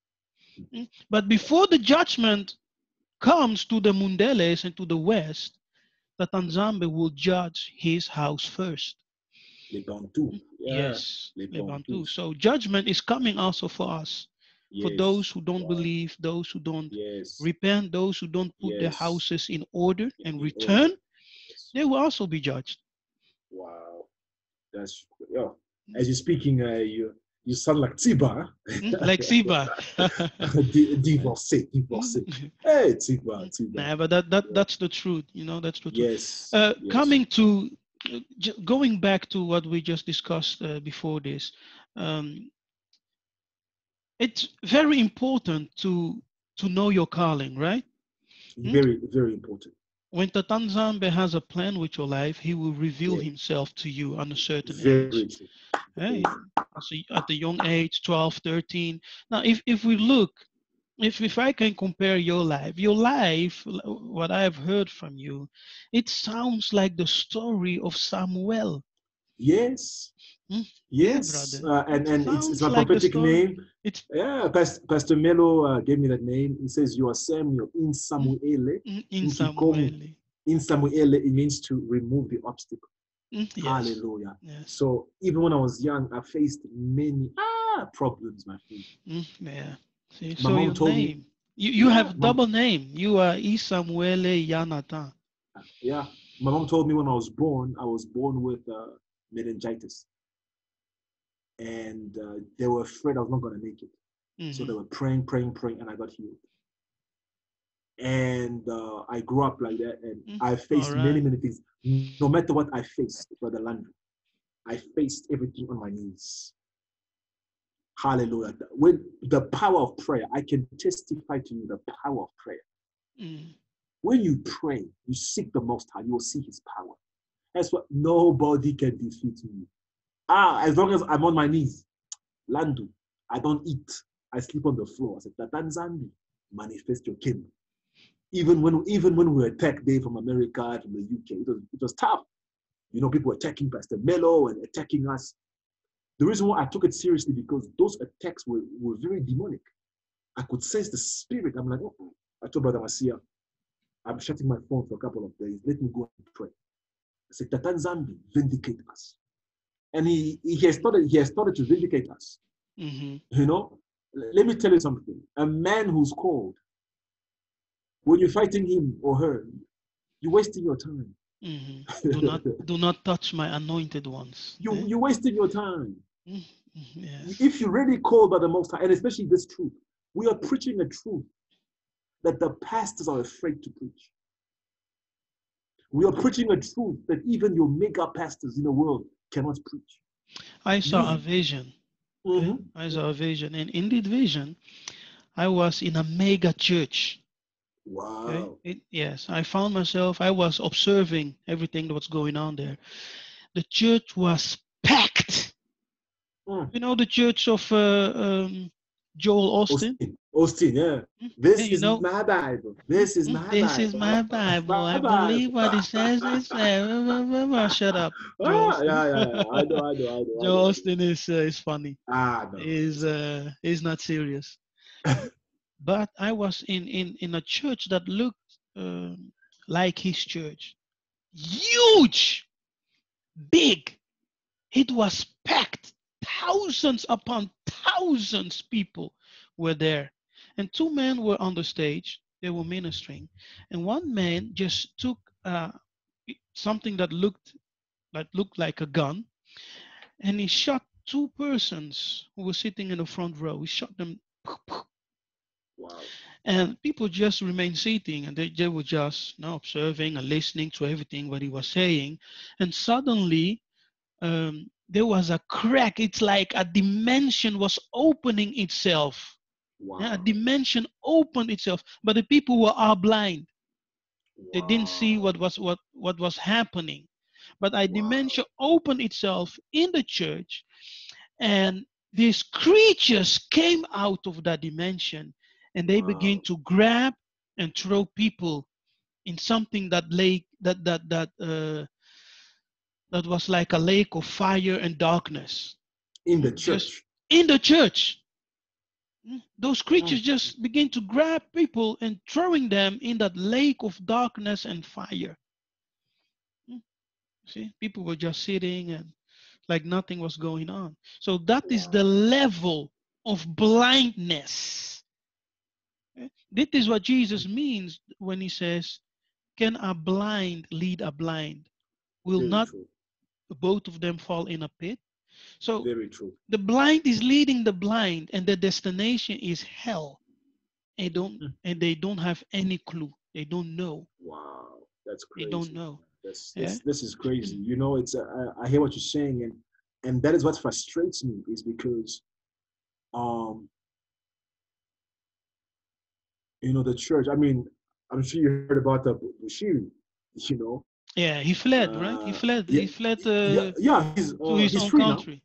But before the judgment comes to the Mundeles and to the West, the Tanzambe will judge his house first. Les Bantous. Yeah. Yes, Les Lebantu. Bantous. So judgment is coming also for us, for those Yes. who don't Wow. believe, those who don't Yes. repent, those who don't put their Yes. houses in order and In order. return, Yes. they will also be judged. Wow. That's yeah. As you're speaking, you sound like Tiba. Like Siba. Divorcé, divorcé. Hey, Tiba, Tiba. Nah, but Yeah. that's the truth. That's the truth. Yes, yes. Coming to going back to what we just discussed before this, um, it's very important to know your calling, right? Hmm? Very, very important. When Tatanzambe has a plan with your life, he will reveal Yeah, himself to you on a certain very age. true. Very Hey, true. so at the young age, 12, 13. Now, if we look, if I can compare your life, what I've heard from you, it sounds like the story of Samuel. Yes, Yeah, Yes, brother. and It it's sounds my like a prophetic story. name. It's Yeah, Pastor Melo gave me that name. He says, "You are Samuel in mm, Samuele, in in Kikomu, Samuel. in Samuele." It means to remove the obstacle. Yes. Hallelujah. Yes. So even when I was young, I faced many problems, my friend. Yeah. See, My so mom your told me, name, you yeah, have double name. You are Isamuele Yanatan. yeah. My mom told me when I was born with meningitis, and they were afraid I was not going to make it. So they were praying, praying, praying, and I got healed. And I grew up like that, and I All faced many, right. many things. No matter what I faced, Brother Landry, I faced everything on my knees. Hallelujah. When the power of prayer, I can testify to you the power of prayer. When you pray, you seek the Most High, you will see His power. That's what nobody can defeat me. As long as I'm on my knees, Landu, I don't eat. I sleep on the floor. I said, Tatanzambi, manifest your kingdom. Even when we were attacked there from America, from the UK, it was tough. You know, people were attacking Pastor Mello and attacking us. The reason why I took it seriously because those attacks were very demonic. I could sense the spirit. I'm like, oh. I told Brother Masia, I'm shutting my phone for a couple of days. Let me go and pray. I said, Tatan Zambi, vindicate us. And he has started to vindicate us. You know, let me tell you something. A man who's called, when you're fighting him or her, you're wasting your time. Do not touch my anointed ones. You're wasting your time. Yes. If you're really called by the Most High, and especially this truth, we are preaching a truth that the pastors are afraid to preach. We are preaching a truth that even your mega pastors in the world cannot preach. I saw a vision. I saw a vision, and in that vision, I was in a mega church. Wow. Yes, I found myself, I was observing everything that was going on there. The church was packed. You know the church of Joel Austin? Austin, yeah. Yeah, This you is know, my Bible. This is my this is Bible. my Bible. My I believe Bible. what it says. It says. Shut up, Joel Austin. Yeah. I know. Joel Austin is funny. No. Is not serious. But I was in a church that looked like his church. Huge, big. It was packed. Thousands upon thousands people were there. And two men were on the stage. They were ministering. And one man just took something that looked like a gun, and he shot two persons who were sitting in the front row. He shot them. Wow. And people just remained sitting, and they were just observing and listening to everything what he was saying. And suddenly there was a crack. It's like a dimension was opening itself. Wow. Yeah, a dimension opened itself, but the people were all blind. Wow. They didn't see what was happening. But a dimension opened itself in the church, and these creatures came out of that dimension, and they began to grab and throw people in something that was like a lake of fire and darkness. In the Just church. in the church. Those creatures just begin to grab people and throwing them in that lake of darkness and fire. See, people were just sitting and like nothing was going on. So that is the level of blindness. This is what Jesus means when he says, can a blind lead a blind? Will Very not true. both of them fall in a pit? So Very true. the blind is leading the blind, and the destination is hell. And they don't have any clue. They don't know. Wow, that's They don't crazy. know. This is crazy. You know, it's I hear what you're saying, and that is what frustrates me is because you know, the church. I mean, I'm sure you heard about the Bushiri, you know. Yeah, he fled, right? He fled. Yeah, He fled yeah. to his He's own free now. country.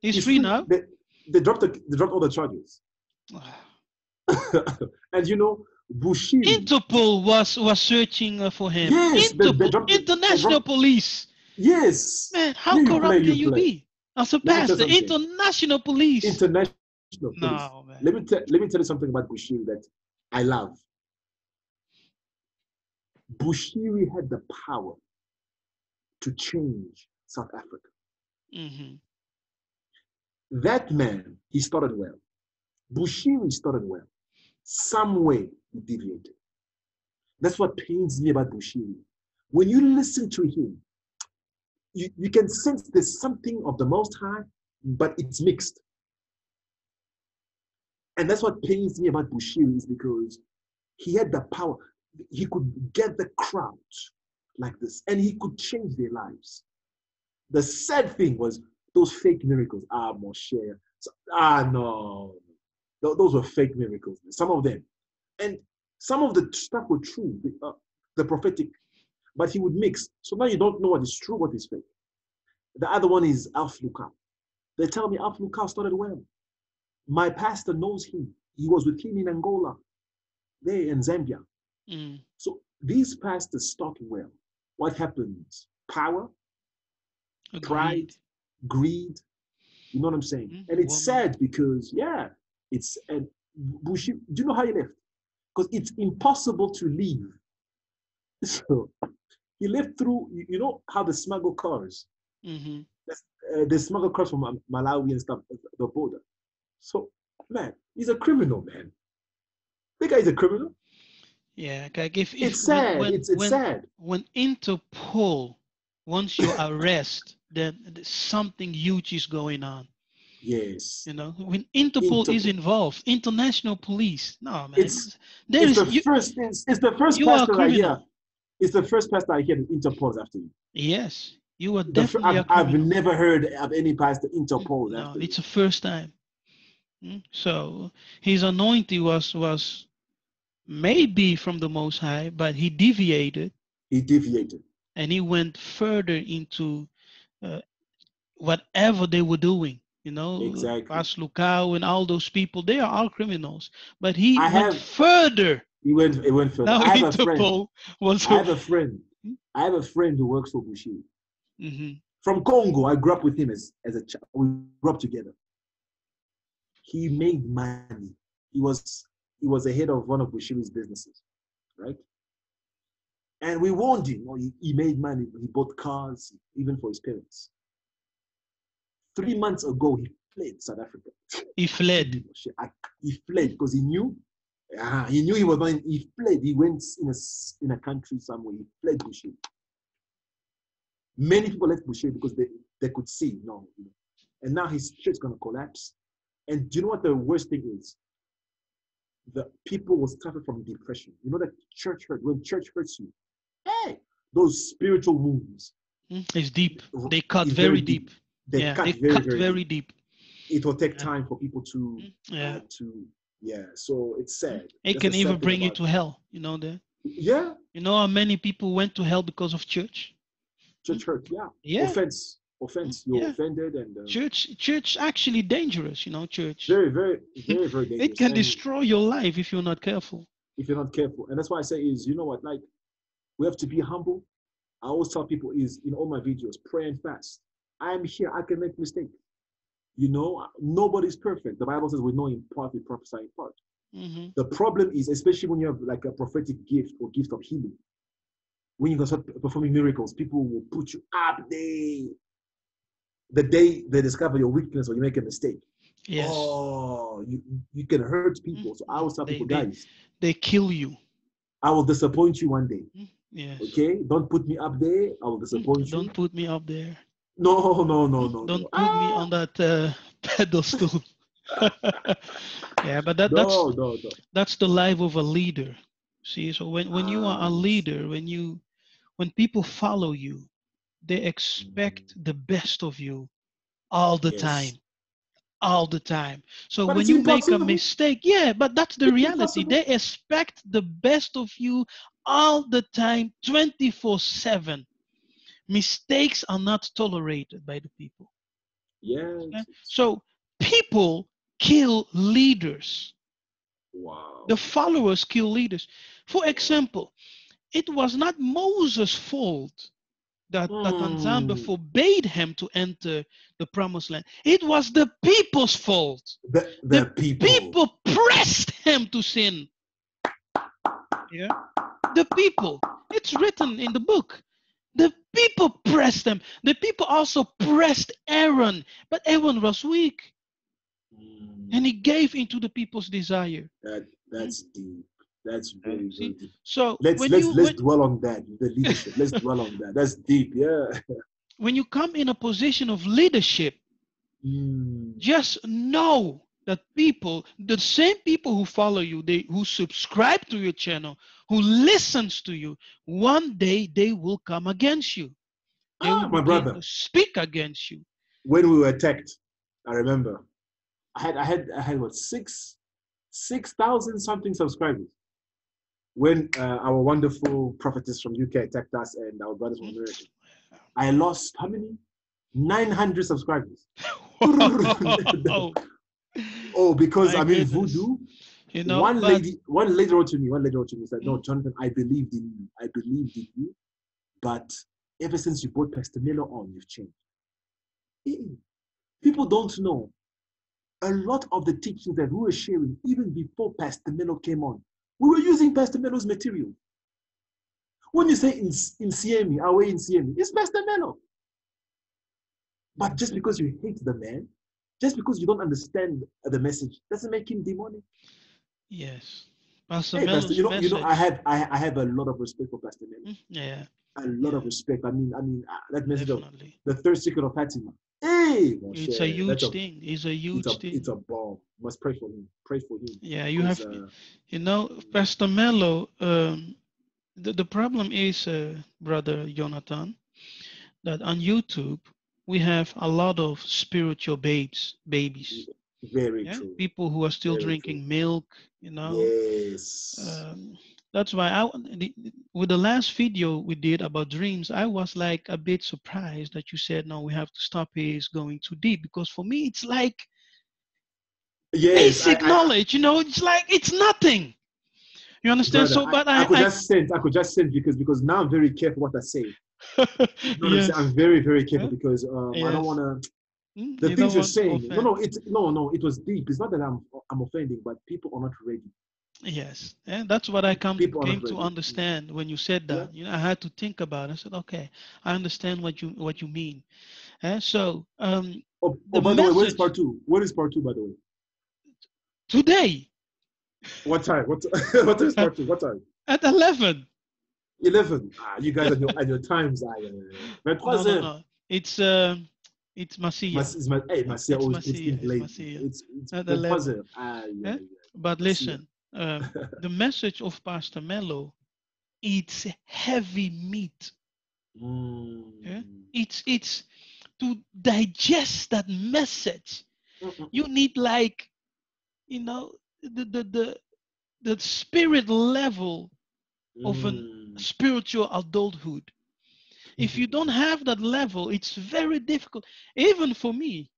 He's He's free free. now. They dropped all the charges. And you know, Bushiri. Interpol was searching for him. Yes, they Interpol, dropped. They international dropped. police. Yes. Man, how You play. corrupt can You you play. be? As a Let me tell you pastor, something. international police. International police. No, man. Let me tell you something about Bushiri that I love. Bushiri had the power to change South Africa. Mm-hmm. That man, he started well. Bushiri started well. Some way he deviated. That's what pains me about Bushiri. When you listen to him, you can sense there's something of the Most High, but it's mixed. And that's what pains me about Bushiri is because he had the power. He could get the crowd like this, and he could change their lives. The sad thing was those fake miracles. Moshe. No. Those were fake miracles. Some of them. And some of the stuff were true, the prophetic, but he would mix. So now you don't know what is true, what is fake. The other one is Alf Luka. They tell me Alf Luka started well. My pastor knows him. He was with him in Angola, there in Zambia. Mm. So these pastors start well. What happens? Power, Agreed. pride, greed. You know what I'm saying? Mm. And it's sad because, yeah, it's, and Bushi, do you know how he left? Because it's impossible to leave. So he left through, you know how they smuggle cars? Mm-hmm. They smuggle cars from Malawi and stuff, the border. So, man, he's a criminal, man. The guy is a criminal. Yeah, like if It's sad. It's sad. When Interpol wants your arrest, then something huge is going on. Yes. You know, when Interpol is involved, international police. No, man. It's the first you are a pastor I hear. criminal. It's the first pastor I hear that Interpol's after you. Yes, you are definitely a I've criminal. never heard of any pastor Interpol No, after it's you. the first time. So his anointing was maybe from the Most High, but he deviated. He deviated. And he went further into whatever they were doing. You know, Exactly. Pas Lukau and all those people, they are all criminals. But he went further. He went further. Now I have a friend. I have a friend who works for Bushi. Mm-hmm. From Congo. I grew up with him as a child. We grew up together. He made money. He was the head of one of Bushiri's businesses, right? And we warned him. He made money. He bought cars, even for his parents. 3 months ago, he fled South Africa. He fled. He fled because he knew. He knew he was going. He fled. He went in a country somewhere. He fled Bushiri. Many people left Bushiri because they could see and now his church is going to collapse. And do you know what the worst thing is? The people will suffer from depression. You know that church hurt. When church hurts you, hey, those spiritual wounds. It's deep. They cut very deep. They cut very deep. It will take time for people to So it's sad. It can even bring you to hell. You know that. Yeah. You know how many people went to hell because of church? Church hurt. Yeah. Yeah. Offense. You're offended and church actually dangerous. You know, church. Very, very, very, very dangerous. It can destroy your life if you're not careful. If you're not careful, and that's why I say is, you know what, like we have to be humble. I always tell people is in all my videos, pray and fast. I am here. I can make mistakes. You know, nobody's perfect. The Bible says we know in part, we prophesy in part. Mm-hmm. The problem is, especially when you have like a prophetic gift or gift of healing, when you can start performing miracles, people will put you up the day they discover your weakness or you make a mistake. Yes. Oh, you can hurt people. So I always tell people, guys, they kill you. I will disappoint you one day. Yes. Okay? Don't put me up there. I will disappoint you. Don't put me up there. No. Don't put me on that pedestal. Yeah, but that's the life of a leader. See, so when you are a leader, when people follow you, they expect the best of you all the time. All the time. So but when you make a mistake, but that's the reality. They expect the best of you all the time, 24/7. Mistakes are not tolerated by the people. Yes. Okay? So people kill leaders. Wow. The followers kill leaders. For example, it was not Moses' fault that Nzambe Mm. forbade him to enter the promised land. It was the people's fault. The The people. people pressed him to sin. Yeah, the people. It's written in the book. The people pressed him. The people also pressed Aaron, but Aaron was weak, and he gave into the people's desire. Hmm? That's deep. That's very, very See, deep. so Let's dwell on that. The leadership. Let's dwell on that. That's deep. Yeah. when you come in a position of leadership, Mm. just know that people, the same people who follow you, who subscribe to your channel, who listens to you, one day they will come against you. They will My begin brother. to speak against you. When we were attacked, I remember I had what 6,000 something subscribers when our wonderful prophetess from UK attacked us and our brothers from America. I lost how many? 900 subscribers. Oh Oh, because my I mean goodness. voodoo. You know, One lady wrote to me. One lady wrote to me said, "No, mm, Jonathan, I believed in you. I believed in you, but ever since you brought Pastor Miller on, you've changed." People don't know a lot of the teachings that we were sharing even before Pastor Melo came on. We were using Pastor Melo's material. When you say in Siemi, away in Siemi, it's Pastor Melo. But just because you hate the man, just because you don't understand the message, doesn't make him demonic. yes, Pastor Hey, Pastor, Melo's message. I have a lot of respect for Pastor Melo. Yeah, A lot yeah, of respect. That message of definitely. the third secret of Fatima. Hey, mon It's a cher, huge thing. It's a huge it's thing. a bomb. You must pray for him. Pray for him Yeah, you because have, you know, Pastor Melo. The problem is, brother Jonathan, that on YouTube we have a lot of spiritual babies. very Yeah, true. people who are still Very true. drinking milk. You know, Yes. um, that's why with the last video we did about dreams, I was like a bit surprised that you said no, we have to stop it. It's going too deep, because for me it's like Yes, basic knowledge. You know, it's like it's nothing. You understand? brother, So, but I could just send because now I'm very careful what I say. You know what I'm saying? yes, I'm very, very careful huh? because I don't Yes. want to. The You don't things you're want to saying, offend. no, it was deep. It's not that I'm offending, but people are not ready. Yes, and that's what I People are came not to ready. understand when you said Yeah. that. You know, I had to think about it. I said, okay, I understand what you mean. And so, Oh, the by the way, where is message part two? Where is part two? By the way, today what time? What what time is part two? What time? at 11. 11. You guys and your times. But No, no, troisième. no. It's Masia. Hey, Marcia It's always puts Masia. things It's late. Masia It's at 11. 23 yeah, Eh? yeah. But Marcia. listen, the message of Pastor Mello, it's heavy meat. Yeah? Mm. It's to digest that message. Mm-mm. You need, like, you know, the spirit level of an Mm. spiritual adulthood. If you don't have that level, it's very difficult. Even for me,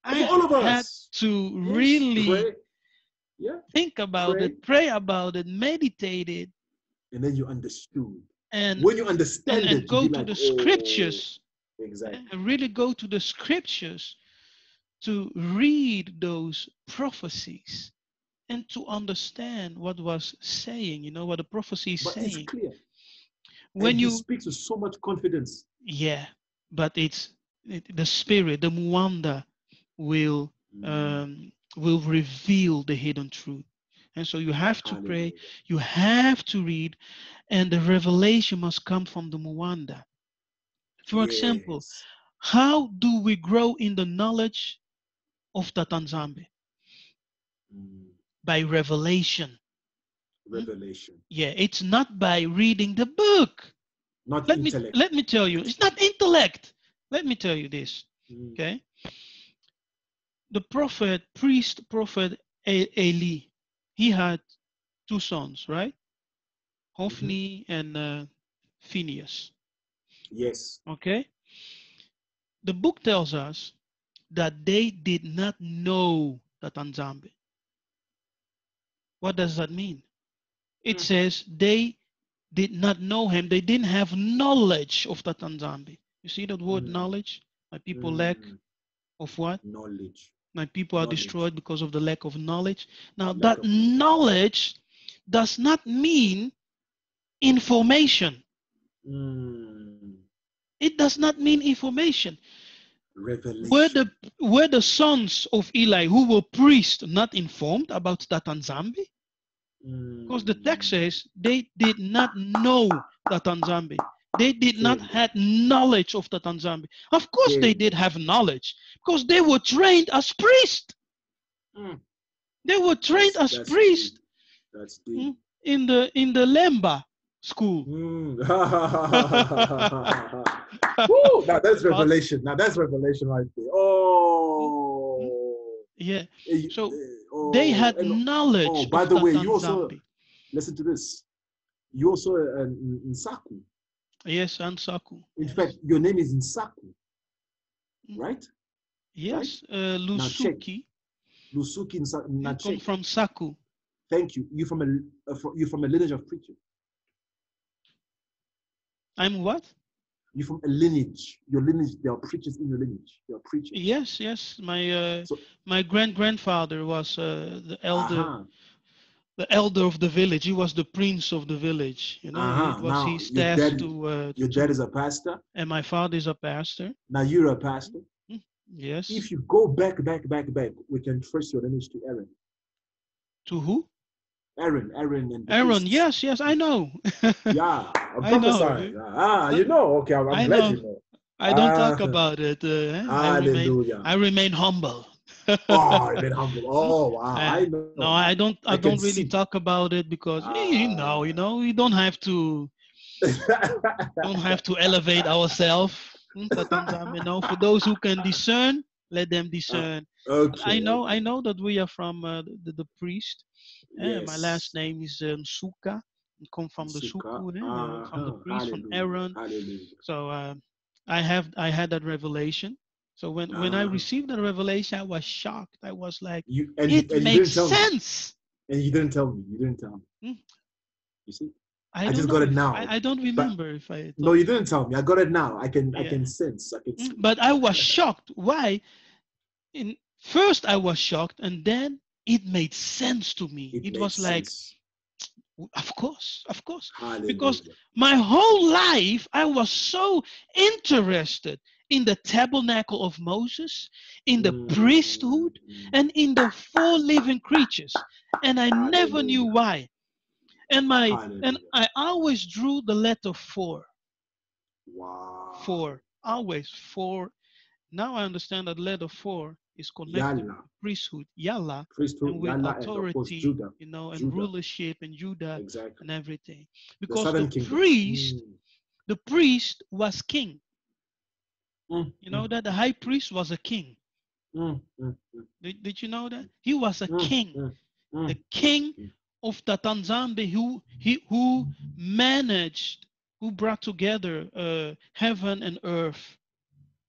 I For all of had us. to Yes, really pray. Yeah, think about pray. it, pray about it, meditate it, And then you understood. and When you understand it, you go be to like, the oh, scriptures, exactly. and really go to the scriptures to read those prophecies and to understand what was saying, what the prophecy is But it's saying. clear. And When he you, speaks with so much confidence. yeah, but the spirit, the Muanda will Mm. um, will reveal the hidden truth. And so you have to pray, Hallelujah. you have to read, and the revelation must come from the Muanda. For example, Yes. how do we grow in the knowledge of Tatanzambe? Mm. By revelation. Hmm? Revelation. Yeah, it's not by reading the book. Not Let me intellect. let me tell you, it's not intellect. Let me tell you this. Mm. Okay, the prophet Eli, he had two sons, right? Mm-hmm. Hophni and Phineas. Yes. Okay, the book tells us that they did not know the Tanzambe. What does that mean? It Mm. says they did not know him. They didn't have knowledge of that Nzambi. You see that word Mm, knowledge? My people lack mm. of what? Knowledge. My people are Knowledge. destroyed because of the lack of knowledge. Now, Lack that of knowledge. knowledge does not mean information. Mm. It does not mean information. Were Revelation. the were the sons of Eli who were priests not informed about that Nzambi? Because the text Mm. says they did not know that Nzambi. They did not Came have knowledge of that Nzambi. Of course they Came did have knowledge because they were trained as priests. Mm. They were trained as That's deep. priests That's deep. in the Lemba school. Mm. Woo! Now that's But revelation. Now that's revelation right there. Oh. yeah, Eh, so they oh. had And oh, knowledge by of the that way, you also Nzambi. listen to this. You also in Saku. Yes, Ansaku. In Yes. fact, your name is in Saku, Mm. right? Right? Yes, Now check. Lusuki Lusuki in now come check. from Saku. Thank you. You from a lineage of preachers. I'm what? You're from a lineage. Your lineage, there are preachers in your lineage. There are preachers. Yes, yes. So, My grandfather was uh-huh, the elder of the village. He was the prince of the village. You know, it uh-huh. was Now his task to your dad is a pastor. and my father is a pastor. Now you're a pastor. Yes. If you go back, we can trace your lineage to Aaron. To who? Aaron and the Aaron. priests. Yes, yes. I know. Yeah, I'm I know. prophesying. You know. Okay, I'm I glad know. you know. I don't talk Ah, about it. hallelujah. I remain humble. Oh, I've been humble. Oh, wow. I know No, now. I I can don't really see. talk about it because Ah. you don't have to elevate ourselves. For those who can discern, let them discern. But Okay, I okay. know that we are from the priest. My last Yes. name is Suka. I come from the Sukkah. Suku, from the priest, from Hallelujah. Aaron. Hallelujah. So I had that revelation. So when I Uh, received that revelation, I was shocked. I was like, you it and you makes didn't tell me. sense. And you didn't tell me. You didn't tell me. Hmm, You see? I I don't just know got it if now. I don't But remember if I no, told you you. didn't tell me. I got it now. I Yeah. can sense. I can see. But I was shocked. Why? In first I was shocked, and then it made sense to me. It It made was like, sense. of course, because Hallelujah. my whole life I was so interested in the tabernacle of Moses, in the Mm, priesthood, and in the four living creatures, and I never knew hallelujah. why. And Hallelujah. I always drew the letter four, Wow. four, always four. Now I understand that letter four is connected with Yalla. the priesthood, Yalla, Priesthood, and with Yalla, and of course authority, Judah. and Judah. rulership and Judah Exactly. and everything. The Because southern kingdom. the priest was king. Mm, You know mm, that the high priest was a king. mm, mm, mm, Did you know that? He was a mm, king, mm, the mm. king of the Tanzambi who managed, who brought together heaven and earth.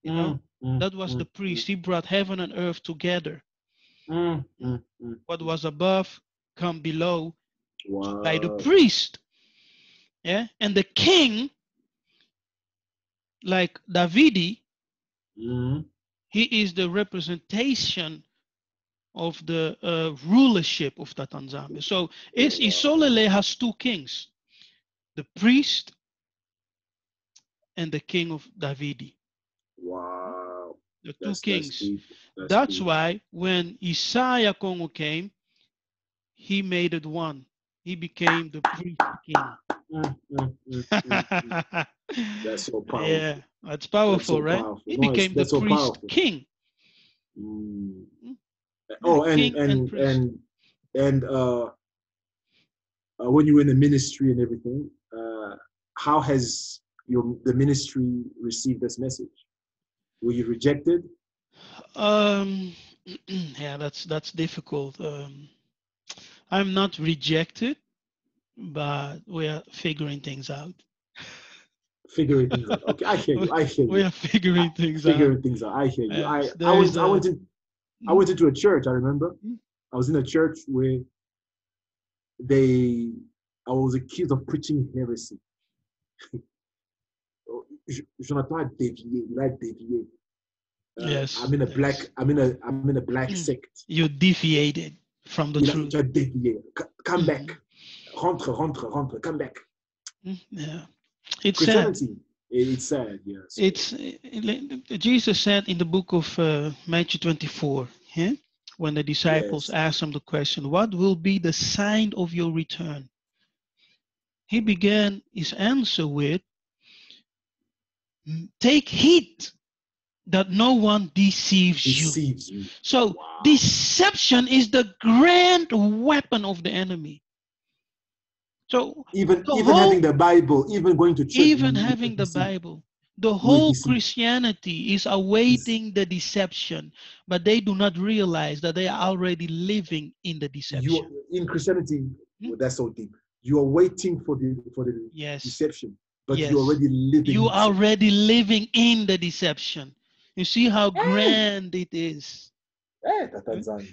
You know, Mm, mm, that was the mm, mm, priest. He brought heaven and earth together. mm, mm, mm. What was above come below by the Wow. priest. Yeah, and the king, like Davidi, Mm, he is the representation of the rulership of the Tanzania. So wow. Isolele has two kings, the priest and the king of Davidi. Wow. The two That's kings. deep. That's That's deep. why when Yiseka'yah Congo came, he made it one. He became the priest king. Mm, mm, mm, mm, mm. That's so Yeah, powerful. that's That's powerful, so right? powerful. He No, became the that's so priest powerful. king. Mm. Yeah, Oh, king and priest. and when you were in the ministry and everything, how has the ministry received this message? Were you rejected? Um, yeah, that's difficult. I'm not rejected, but we are figuring things out. Figuring things out. Okay, I hear you. I hear We you. are figuring things out. Figuring things out. I hear you. Yes, there is a. I went into a church. I remember I was in a church where they I was accused of preaching heresy. Jonathan a dévié, il a dévié. Yes, yes. I'm in a black sect. You deviated from the truth. Tu as dévié. Come Mhm. back. Rentre. Come back. Yeah, it's sad. Christianity, it's sad. Yeah. So It's Jesus said in the book of Matthew 24, yeah? When the disciples yes, asked him the question, what will be the sign of your return? He began his answer with, take heed that no one deceives you. deceives you. So Wow. deception is the grand weapon of the enemy. So the Even having whole, the Bible, even going to church, even you having the deceive. Bible, the You will whole deceive. Christianity is Is awaiting the deception, but they do not realize that they are already living in the deception. you in Christianity? Hmm? Well, that's so deep. You are waiting for the Yes, deception, but you're yes. already living You it. are already living in the deception. You see how Hey, grand it is. hey, Hmm? Tatanzan.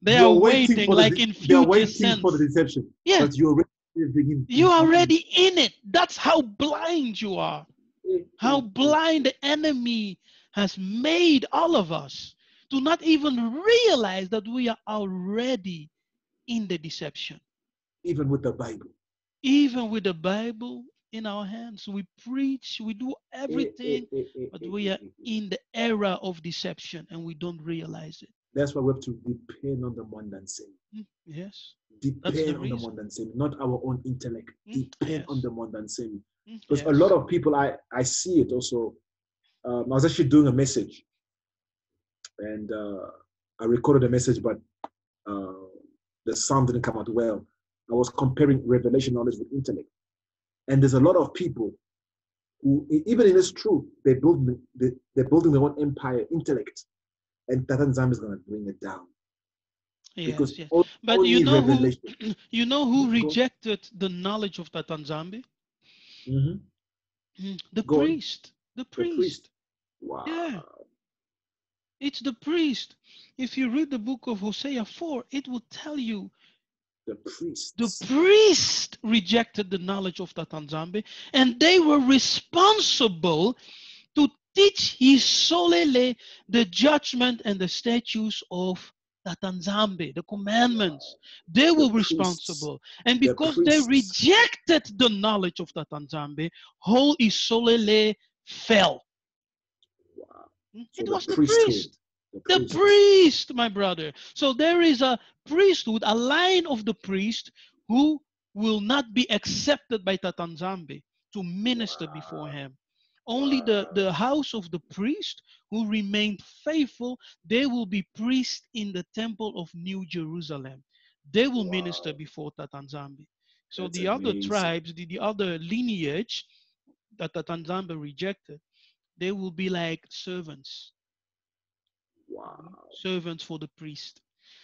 They are waiting like in They are future waiting for the sense. deception, Yeah, but you're already living you're already in it. That's how blind you are. How in blind the enemy has made all of us to not even realize that we are already in the deception. even with the Bible. Even with the Bible in our hands, we preach, we do everything, but we are in the era of deception and we don't realize it. That's why we have to depend on the one that saved. Yes, that's the Depend on the reason. one that saved, not our own intellect. Depend on Yes, the one that saved. Because a lot yes. of people, I see it also. I was actually doing a message, and I recorded a message, but uh, the sound didn't come out well. I was comparing revelation knowledge with intellect, and there's a lot of people who, even in this truth, they're building their own empire, intellect, and Tatan Zam is going to bring it down because Yes, yes. only, But only revelation. you know who Go, rejected the knowledge of Tatanzambi? mm-hmm. The Go on. priest. The The priest. priest. Yeah, Wow. it's the priest. If you read the book of Hosea 4, it will tell you The the priests. priest rejected the knowledge of Tatanzambi, and they were responsible to teach his solely the judgment and the statutes of Tatanzambi, the commandments. They The were priests. responsible. And The because they priests. rejected the knowledge of Tatanzambi, whole Isolele fell. Wow. So It the was the priesthood. priest. The The priests. priest, my brother. So there is a priesthood, a line of the priest who will not be accepted by Tatanzambi to minister before Wow. him. Only Wow. the house of the priest who remained faithful, they will be priests in the temple of New Jerusalem. They will minister Wow. before Tatanzambi. So That's the other amazing. tribes, the other lineage that Tatanzambi rejected, they will be like servants, Wow. servants for the priest.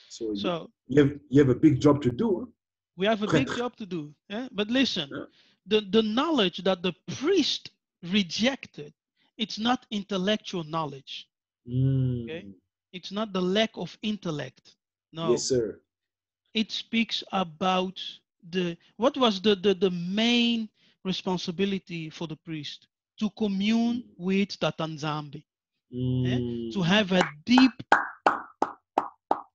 So So you have a big job to do. we have a Huh? big job to do. Yeah? But listen, Huh? the knowledge that the priest rejected, it's not intellectual knowledge. Okay? Mm. It's not the lack of intellect. Yes, No. sir. It speaks about the what was the main responsibility for the priest? To commune with Tatanzambi. Eh? To Mm. have a deep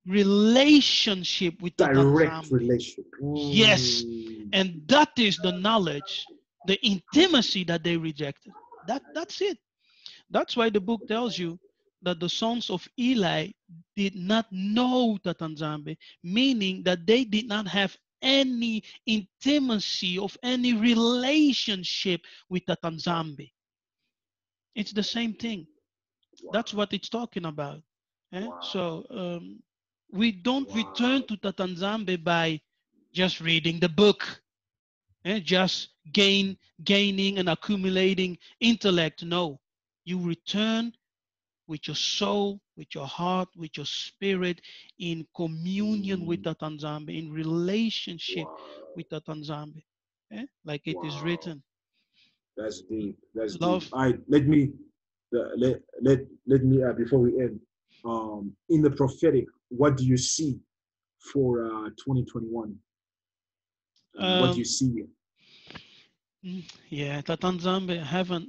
relationship with Direct Tatanzambi. relation. Yes. Mm. And that is the knowledge, the intimacy that they rejected. That's it. That's why the book tells you that the sons of Eli did not know Tatanzambi, meaning that they did not have any intimacy of any relationship with Tatanzambi. It's the same thing. That's Wow. what it's talking about. Eh? Wow. So we don't return Wow. to Tatanzambe by just reading the book, just gaining and accumulating intellect. No, you return with your soul, with your heart, with your spirit, in communion with Mm. Tatanzambe, in relationship Wow. with Tatanzambe. Like it is Wow. written, That's deep. That's deep. love. All right. Let me before we end. In the prophetic, what do you see for 2021? And what do you Um, see yeah, Tatanzambe haven't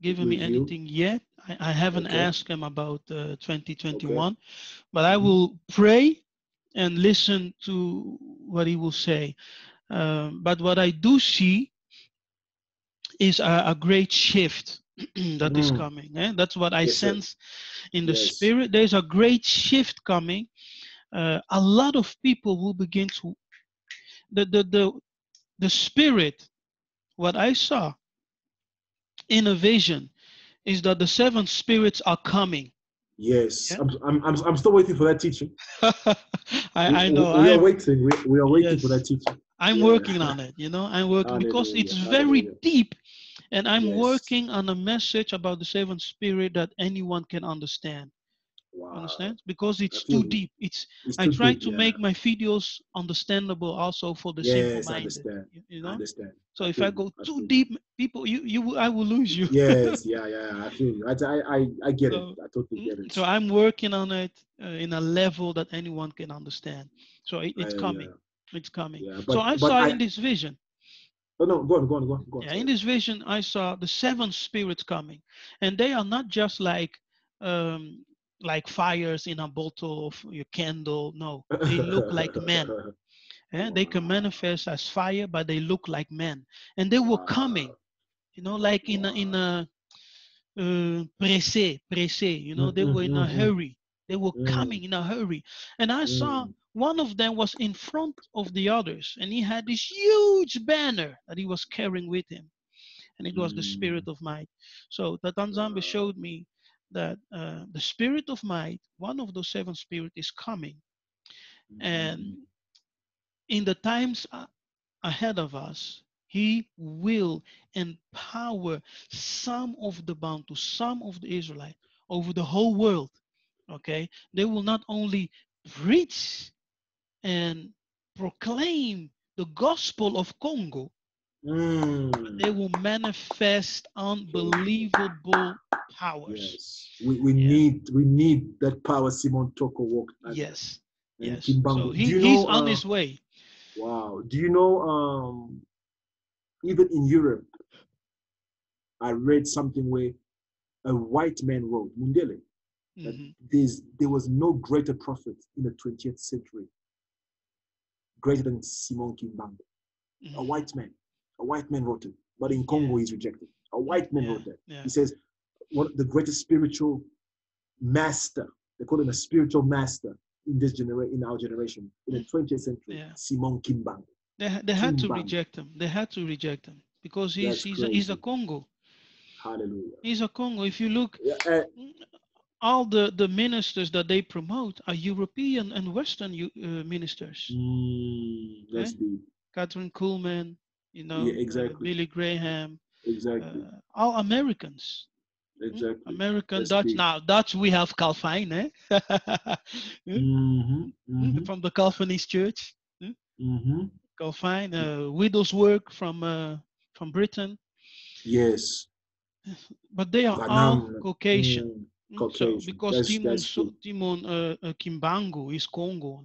given me revealed? anything yet. I haven't Okay. asked him about Okay. 2021, but I Hmm. will pray and listen to what he will say. But what I do see is a great shift that is Mm. coming. Eh? That's what I Yes, sir. sense in the Yes. spirit. There's a great shift coming. A lot of people will begin to the spirit. What I saw in a vision is that the seven spirits are coming. Yes. Yeah, I'm still waiting for that teaching. I know. We are waiting. We are waiting for Yes, that teaching. I'm Yeah. working on it. I'm working because it's Hallelujah. very Hallelujah. deep, and I'm Yes. working on a message about the seven spirit that anyone can understand. Wow. Understand? Because I it's feel too you. deep. It's It's I too try deep. to Yeah. make my videos understandable also for the simple Yes, I minded. understand. You I know. understand. So I if feel I you. go I too feel you. deep, people, I will lose you. Yes. Yeah. Yeah. I feel you. I get it. So, I totally get it. so I'm working on it in a level that anyone can understand. So it's coming. Yeah. It's coming. Yeah. So I But saw I. in this vision. Oh no. Go on. Go on. Go on. Go on. Yeah, in Sorry. this vision, I saw the seven spirits coming, and they are not just um, like fires in a bottle of your candle. No, they look like men. They can Wow. manifest as fire, but they look like men, and they were coming. Wow. Like in Wow. a pressé. Mm, They mm, were in a mm, hurry. They were mm, coming in a hurry, and I saw mm, one of them was in front of the others, and he had this huge banner that he was carrying with him, and it was the mm. spirit of might. So Tatanzambe Wow. showed me that the spirit of might, one of those seven spirits, is coming, and Mm, in the times ahead of us, he will empower some of the Bantu, some of the Israelites over the whole world. Okay, they will not only preach and proclaim the gospel of Congo, but mm. they will manifest Kingdom. unbelievable powers. Yes. Yeah. We need that power Simon Toko walked under. Yes. And Yes. So Kimbangu. Do you he's know on his way. wow. Do you know even in Europe, I read something where a white man wrote, Mundele, that Hmm. there was no greater prophet in the 20th century, greater than Simon Kimbangu. A Hmm. white man. A white man wrote it. But in Yeah. Congo, he's rejected. A white man Yeah. wrote that. Yeah. He says, one of the greatest spiritual master, they call him a spiritual master in in our generation, in the 20th century, Yeah. Simon Kimbangu. They had to Kimbangu. reject him. They had to reject him because That's he's a crazy. Congo. Hallelujah. He's a Congo. If you look, Yeah, all the ministers that they promote are European and Western ministers. that's Okay, deep. Catherine Kuhlman, Yeah, exactly. Billy Graham, Exactly. all Americans. Exactly. American That's Dutch. deep. Now Dutch we have Calvin, eh? Hmm? Mm-hmm. Mm-hmm. From the Calvinist Church. Mm-hmm. Calvin, Widow's work from Britain, Yes. but they are all Branham. Caucasian. So Caucasian. because That's deep. Timon Kimbangu is Congo,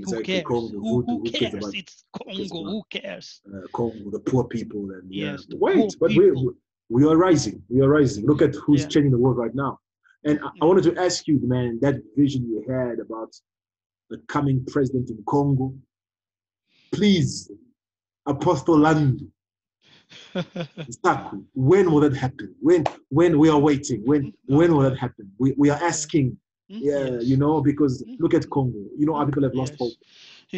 who Exactly. cares? Congo, Who voodoo. Who cares cares? about It's who cares Congo. about Who cares? Congo, the poor people, and yeah. Yes, the poor Wait, but people. we are rising. We are rising. Look at who's Yeah. changing the world right now. And I Yeah. wanted to ask you, man, that vision you had about the coming president in Congo. Please, Apostle Landu, Zaku, when will that happen? When we are waiting? When will that Okay. happen? We are Yeah. asking. Yeah, Yes. because look at Congo. Our people have lost hope.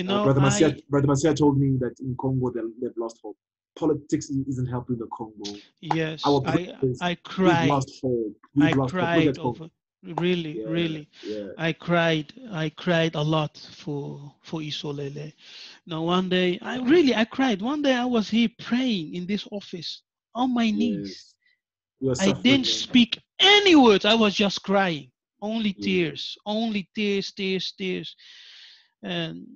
Yes. I Brother Masia told me that in Congo they've lost hope. Politics isn't helping the Congo. yes, Our brothers, I we've cried. lost hope. I We've lost hope. Look cried at Congo. over, really, Yeah, really. yeah, I cried a lot for Isolele. Now one day I cried. One day I was here praying in this office on my knees. yes. We are I suffering, didn't man. speak any words. I was just crying. Yeah. Only tears, tears, tears. And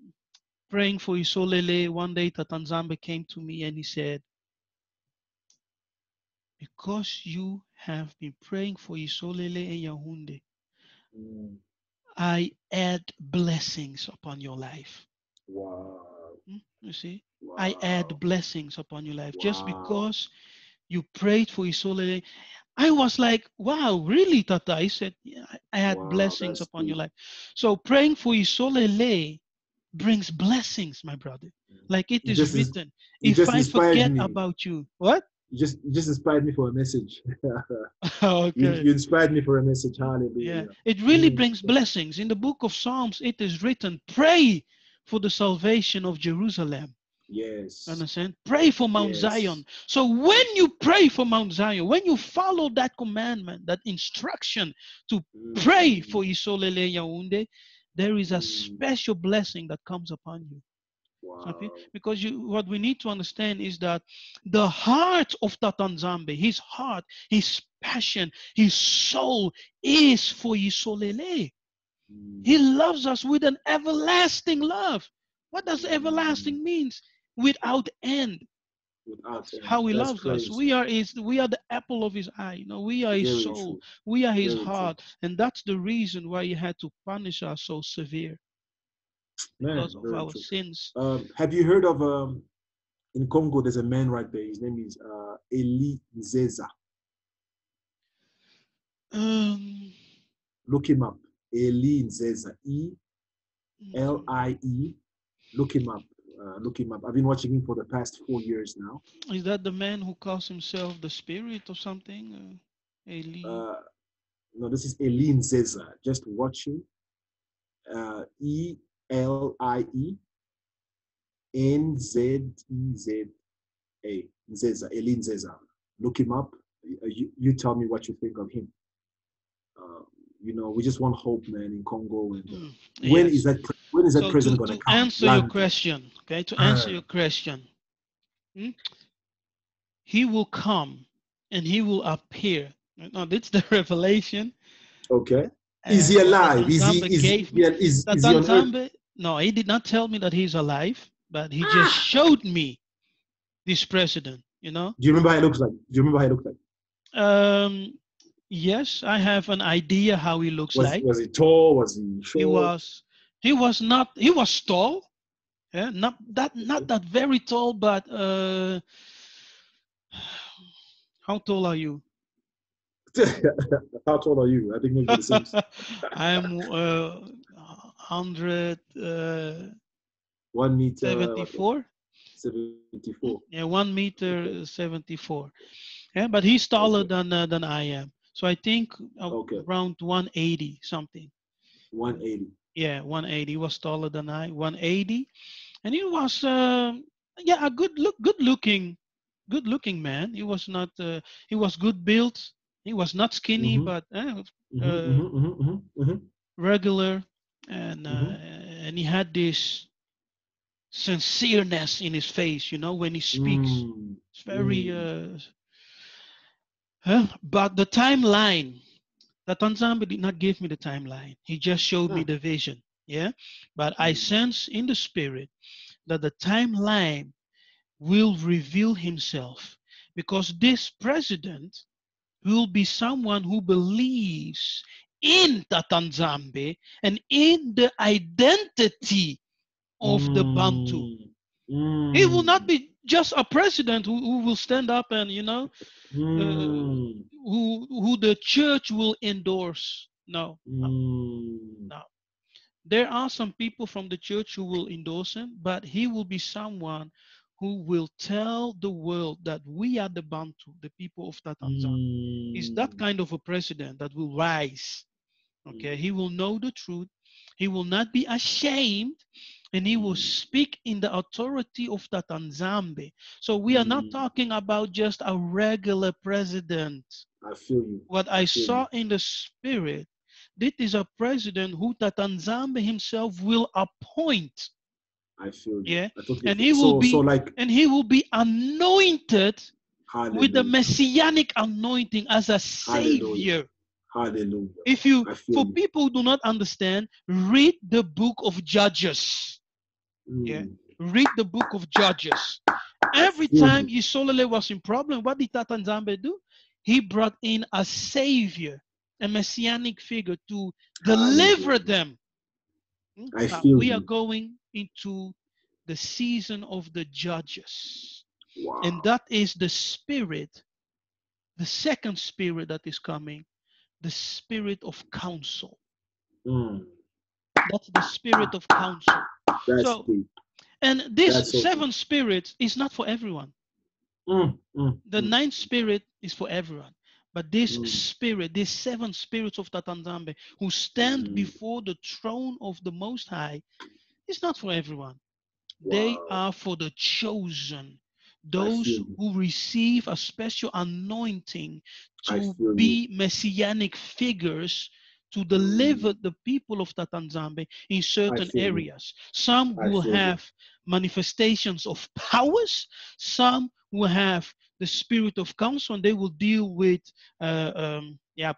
praying for Isolele. One day Tatanzambe came to me and he said, because you have been praying for Isolele and Yahunde, Mm. I add blessings upon your life. Wow. You see, I add Wow. blessings upon your life just Wow. because you prayed for Isolele. I was like, wow, really, Tata? I said, yeah, I had Wow. blessings That's upon your deep. life. So praying for Isolele brings blessings, my brother. Like it You is just written, you if just I inspired forget me. about you, what? You just inspired me for a message. Okay. You inspired me for a message. Yeah, Hallelujah. it really Mm. brings blessings. In the book of Psalms, it is written, pray for the salvation of Jerusalem. Yes. Understand? Pray for Mount Yes. Zion. So when you pray for Mount Zion, when you follow that commandment, that instruction to pray for Mm. Isolele Yaounde, there is a Mm. special blessing that comes upon you. Okay? Wow. Because what we need to understand is that the heart of Tatanzambe, his heart, his passion, his soul is for Isolele. He Mm. loves us with an everlasting love. What does Mm. everlasting means? Without end. Without That's end. how he That's loves us. crazy. We are the apple of his eye. We are his Very soul. true. We are his Very true. heart. And that's the reason why he had to punish us so severe because Man, of very our true. sins. Have you heard of in Congo? There's a man right there. His name is Eli Nzeza. Um, Look him up. Eli Nzeza. mm, ELIE. Look him up. Look him up. I've been watching him for the past 4 years now. is that the man who calls himself the spirit or something? Eli. Uh, no, this is Eli Nzeza. Just watch him. ELIE Nzeza. Nzeza. Eli Nzeza. Look him up. You tell me what you think of him. Uh, we just want hope, man, in Congo. And Mm, when is yes. that? When is that So to president gonna to come? answer your Land. question, okay, to answer Uh, your question, mm, he will come and he will appear. Now, that's the revelation okay. Is he that alive? Tatanzambe gave me. Is he on earth? Tatanzambe, no, he did not tell me that he's alive, but he just showed me this president. Do you remember how he looks like? Do you remember how he looked like? Um, yes, I have an idea how he looks like. Was he tall? Was he He short? was, he was not, he was tall. Yeah, not that very tall, but how tall are you? How tall are you? I think maybe the same. I'm 174. 1 meter, what, 74. Yeah, one Okay. meter 74. Yeah, but he's taller Okay. than I am. So I think Okay. around 180 something. 180. Yeah, 180. He was taller than I. 180, and he was yeah, a good looking man. He was not. He was good built. He was not skinny, Mm-hmm. but Mm-hmm. uh, Mm-hmm. Mm-hmm. Mm-hmm. regular, and Mm-hmm. he had this sincereness in his face. When he speaks, Mm. it's very. Mm. But the timeline, that Tanzamba did not give me the timeline. He just showed me Ah. the vision. Yeah, but I Mm. sense in the spirit that the timeline will reveal himself because this president will be someone who believes in Tatanzambe and in the identity of the Bantu. Mm. He will not Mm. be just a president who will stand up and Mm. who the church will endorse. No, no, Mm. no. There are some people from the church who will endorse him, but he will be someone who will tell the world that we are the Bantu, the people of Tatanzan. He's that Mm. kind of a president that will rise. Okay, Mm. he will know the truth. He will not be ashamed, and he will Mm. speak in the authority of Tatanzambe. So we are not Mm. talking about just a regular president. I feel you. What I I feel you. saw in the spirit, this is a president who Tatanzambe himself will appoint. I feel you. Yeah, I totally and feel. he will So be like, anointed with the hallelujah. messianic anointing as a Hallelujah. savior. Hallelujah. If you, I feel for you. people who do not understand, read the book of Judges. Yeah, Mm. read the book of Judges. I Every feel time you. Yisolele was in problem, what did Tatanzambe do? He brought in a savior, a messianic figure to deliver Hallelujah. them. I Now feel we are you. going into the season of the judges. And Wow. that is the spirit, the second spirit that is coming, the spirit of counsel. Mm. That's the spirit of counsel. That's So, deep. and this That's so deep. seven spirits is not for everyone. Mm, mm, The mm, ninth spirit is for everyone. But this mm, spirit, these seven spirits of Tatanzambe who stand mm. before the throne of the Most High, is not for everyone. They Wow. are for the chosen, I those feel you. who receive a special anointing I to feel you. be messianic figures to deliver Mm. the people of Tatanzambe in I certain feel you. areas. Some I will feel you. have manifestations of powers, some will have the spirit of counsel, and they will deal with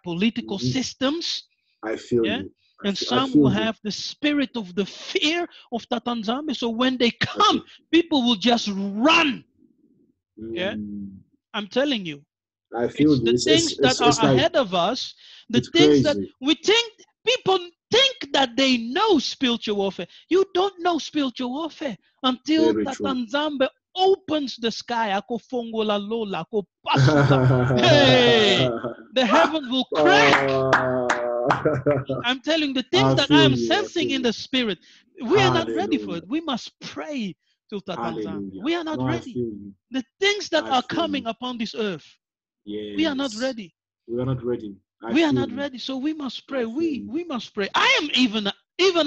political Mhm. systems, I feel yeah, you. and I some will feel you. have the spirit of the fear of Tatanzambe. So when they I feel. come, people will just run. Yeah, Mm. I'm telling you, I feel it's you. the things that are It's like ahead of us, the it's things that crazy. we think people think that they know spiritual warfare. You don't know spiritual warfare until Very true. Tatanzambe opens the sky. Ako fongola lola, ako pasuta. Hey, the heaven will crack. Oh. I'm telling the things I that feel I'm you. I sensing feel in you. the spirit. We are not ready for Hallelujah. it. We must pray to Tatanzambe. Hallelujah. We are not No, I ready. feel you. The things that I are feel coming you. upon this earth, we are not Yes. ready. We are not ready. I We are feel not you. ready. So we must I pray. feel We you. we must pray. I am even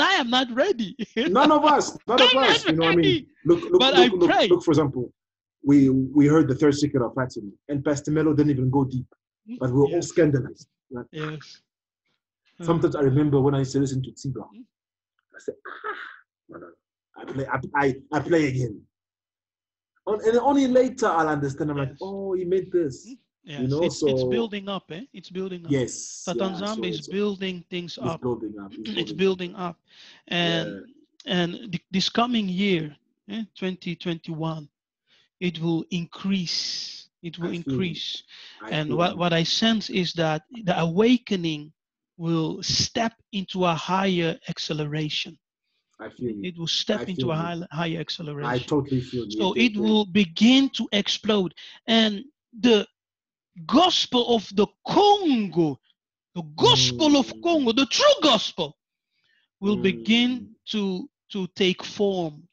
I am not ready. None of us. None of I'm us. not You know, I mean, ready. But I look. pray. For example, we heard the third secret of Fatima, and Pastor Melo didn't even go deep, but we were all Yes. scandalized. Like, Yes. sometimes I remember when I used to listen to Tsiba, I said, no, no, no. I play again. And only later I'll understand. I'm like, Yes. oh, he meant this. You Yes. know, It's so building up, eh? It's building up. yes, yeah. Tatanzambe So is building things it's up. building up. It's It's building up. building up. Yeah, And this coming year, 2021, it will increase. It will I feel you. increase. I And feel you. what I sense is that the awakening will step into a higher acceleration. I feel you. It will step I into feel a you. higher I acceleration. totally feel you. So it will begin to explode. And the gospel of the gospel of Mm, Congo, the true gospel, will begin mm, to take form.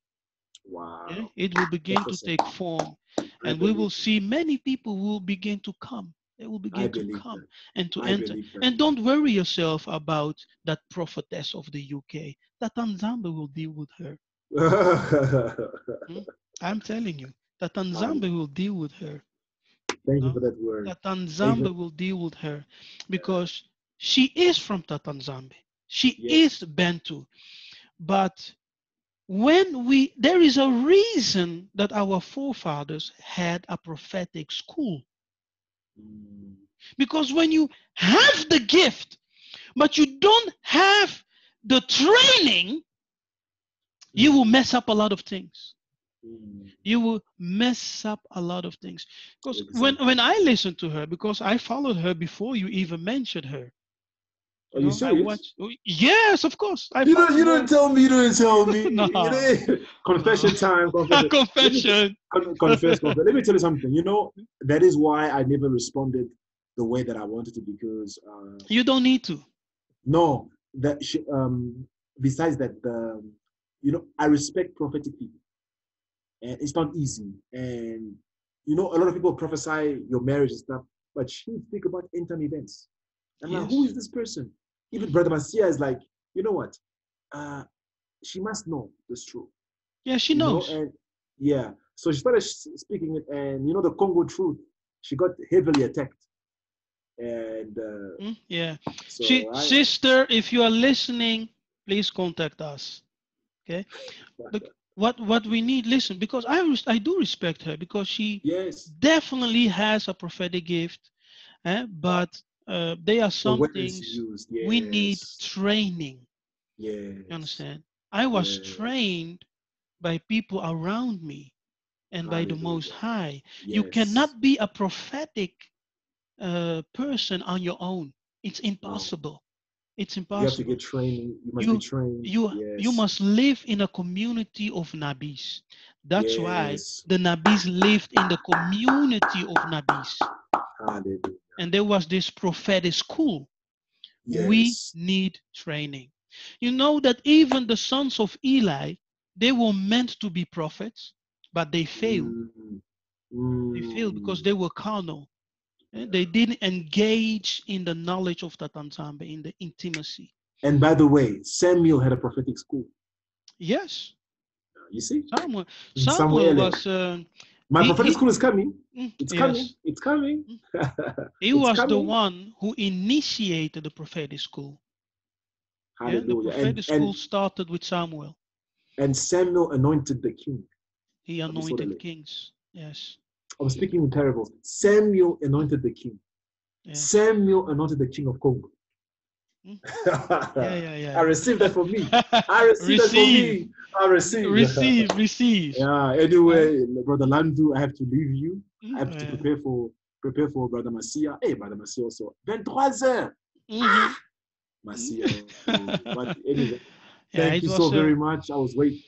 Yeah? wow. It will begin to Professor, take form, I and we will believe that. see many people will begin to come. They will I begin to believe come that. and to I enter. believe that. And don't worry yourself about that prophetess of the UK. That Tanzambe will deal with her. Hmm? I'm telling you, that um, Tanzambe will deal with her. thank you for No? that word. That Thank you. Tanzambe will deal with her because she is from Tatanzambe. She Yes. is Bantu. But there is a reason that our forefathers had a prophetic school. Mm, Because when you have the gift, but you don't have the training, you will mm, mess up a lot of things. mm. You will mess up a lot of things. Because Exactly. when I listened to her, because I followed her before you even mentioned her, Are you I serious? watched. Yes, of course, I You don't. followed You don't her. tell me. You don't tell me. You No, know, no. confession time. Confession. Let me Confession. confess. Confess. Let me tell you something. You know that is why I never responded the way that I wanted to because You don't need to. no, that besides that, I respect prophetic people, and it's not easy. And a lot of people prophesy your marriage and stuff, but she speak about end time events. I'm like, who Yes. is this person? Even Mm. Brother Masia is like, you know what? Uh, she must know this truth, Yeah, she knows. and yeah. So she started speaking it, and the Congo truth. She got heavily attacked, and Yeah. so I. Sister, if you are listening, please contact us. Okay. But what we need, listen, because I do respect her because she Yes, definitely has a prophetic gift. But there are the some words things used. we need Yes, training. You yes, understand? I was yes. trained by people around me and by the Most Hallelujah. High. You Yes. cannot be a prophetic person on your own. It's No. impossible. It's You have to impossible. get training. You must be trained. You Yes. must live in a community of nabis. That's why Yes. the nabis lived in the community of nabis. Hallelujah. And there was this prophetic school. We Yes. need training. You know that even the sons of Eli, they were meant to be prophets, but they failed. Mm, They failed because mm, they were carnal. They yeah. didn't engage in the knowledge of Tatanzambe, in the intimacy. And by the way, Samuel had a prophetic school. Yes, You see? Samuel Samuel. was My prophetic school is coming. It's coming. yes, It's coming. he It's was the coming. one who initiated the prophetic school. Yeah, the Hallelujah. prophetic school started with Samuel. And Samuel anointed the king He of anointed Israel. kings. Yes. I'm speaking in parables. Samuel anointed the king. Yeah. Samuel anointed the king of Congo. Yeah. I received that for me. I received that for me. I received. Receive. Yeah. Anyway, Brother Landu, I have to leave you. I have to Yeah. prepare for Brother Masia. Hey, Brother Masia also. 23 heures. Masia. But anyway, Yeah, thank it you so was very much. I was waiting.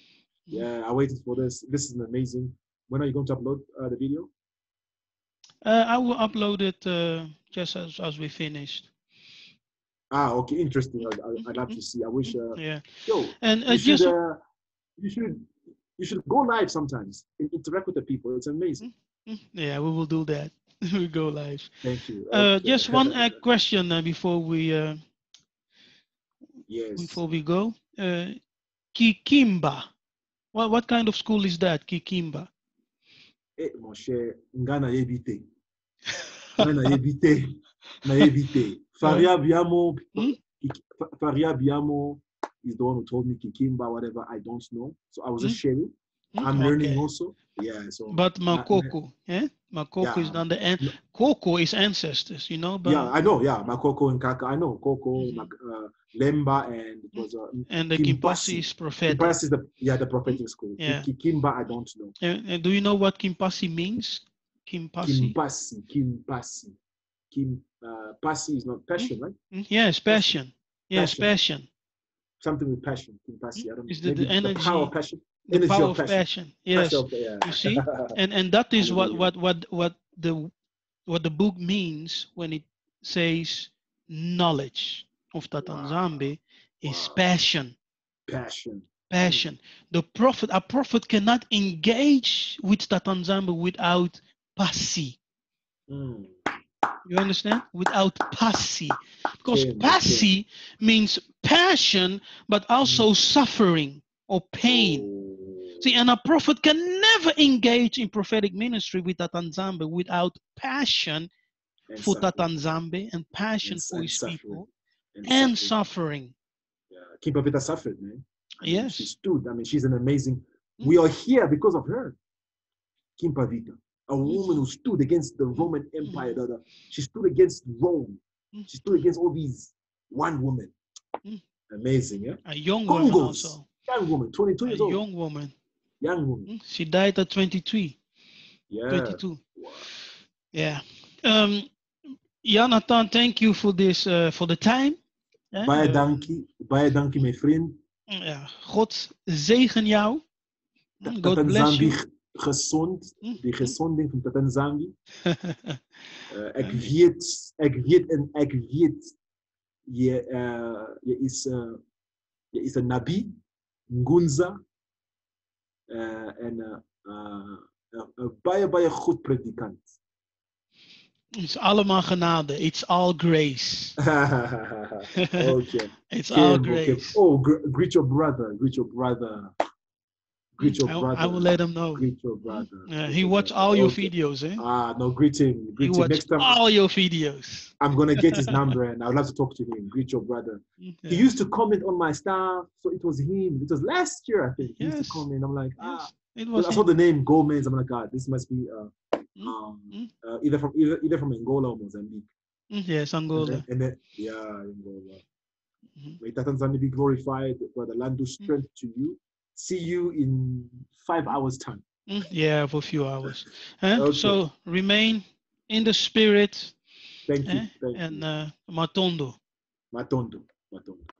Yeah, I waited for this. This is amazing. When are you going to upload the video? I will upload it just as we finished. Okay, interesting. I'd love to see. I wish. Yeah, Yo, and you should. just You should. You should go live sometimes. Interact with the people. It's amazing. yeah, we will do that. We go live. Thank you. Okay. Just one question before we Yes. go. Kikimba. What kind of school is that? Kikimba. Mon cher, Ngana Yebite. Ngana Yebite. Na Yebite. Faria Biamo. Faria Biamo is the one who told me Kikimba, whatever. I don't know. So I was just sharing. I'm learning also. Yeah. So. But Makoko, Makoko is on the end. Koko is ancestors, you know. But yeah, I know. Yeah, Makoko and Kaka. I know Koko, Lemba, and it was and the Kimpasi is prophetic. Kimpasi is the prophetic school. Yeah. Kimba, I don't know. And do you know what Kimpasi means? Kimpasi. Kimpasi. Pasi is not passion, right? Yes, passion. Yes, passion. Something with passion. Kimpasi. I don't know. Is Maybe the energy, the power of passion. The energy power of passion. Yes. Yeah. You see, and that is what the book means when it says knowledge of Tatanzambe is passion. Passion. A prophet cannot engage with Tatanzambe without pasi. You understand? Without pasi. Because pasi means passion, but also suffering or pain. See, and a prophet can never engage in prophetic ministry with Tatanzambe without passion for Tatanzambe and passion for his people and suffering. Yeah, King Pavita suffered, man. Yes. She stood. I mean, she's an amazing. We are here because of her. King Pavita, a woman who stood against the Roman Empire. She stood against Rome. She stood against all these. One woman. Amazing, yeah? A young woman also. Young woman, 22 years old. Young woman. Young woman. She died at 23. Yeah. 22. Wow. Yeah. Jonathan, thank you for this, for the time. Baie dankie, mijn vriend. Ja, God zegen jou. God bless you. Gezond, die gezonding van Tatanzambi. Ik weet, je is een nabi, ngunza, en een baie goed predikant. It's allemaal genade. It's all grace. Okay. It's all grace. Oh, greet your brother. Greet your brother. I will let him know. Greet your brother. He watch all your videos, eh? No, greet him. He watch next time, all your videos. I'm gonna get his number and I would love to talk to him. Greet your brother. Yeah. He used to comment on my stuff, so it was him. It was last year, I think. He used to comment. I'm like, it was. I saw the name Gomez. I'm like, God, this must be either from Angola or Mozambique. Yes, Angola. And then Angola. May Tatanzambi be glorified, Brother Landu. Strength to you. See you in 5 hours' time. Yeah, for a few hours. Okay. So remain in the spirit. Thank you. And Matondo. Baton.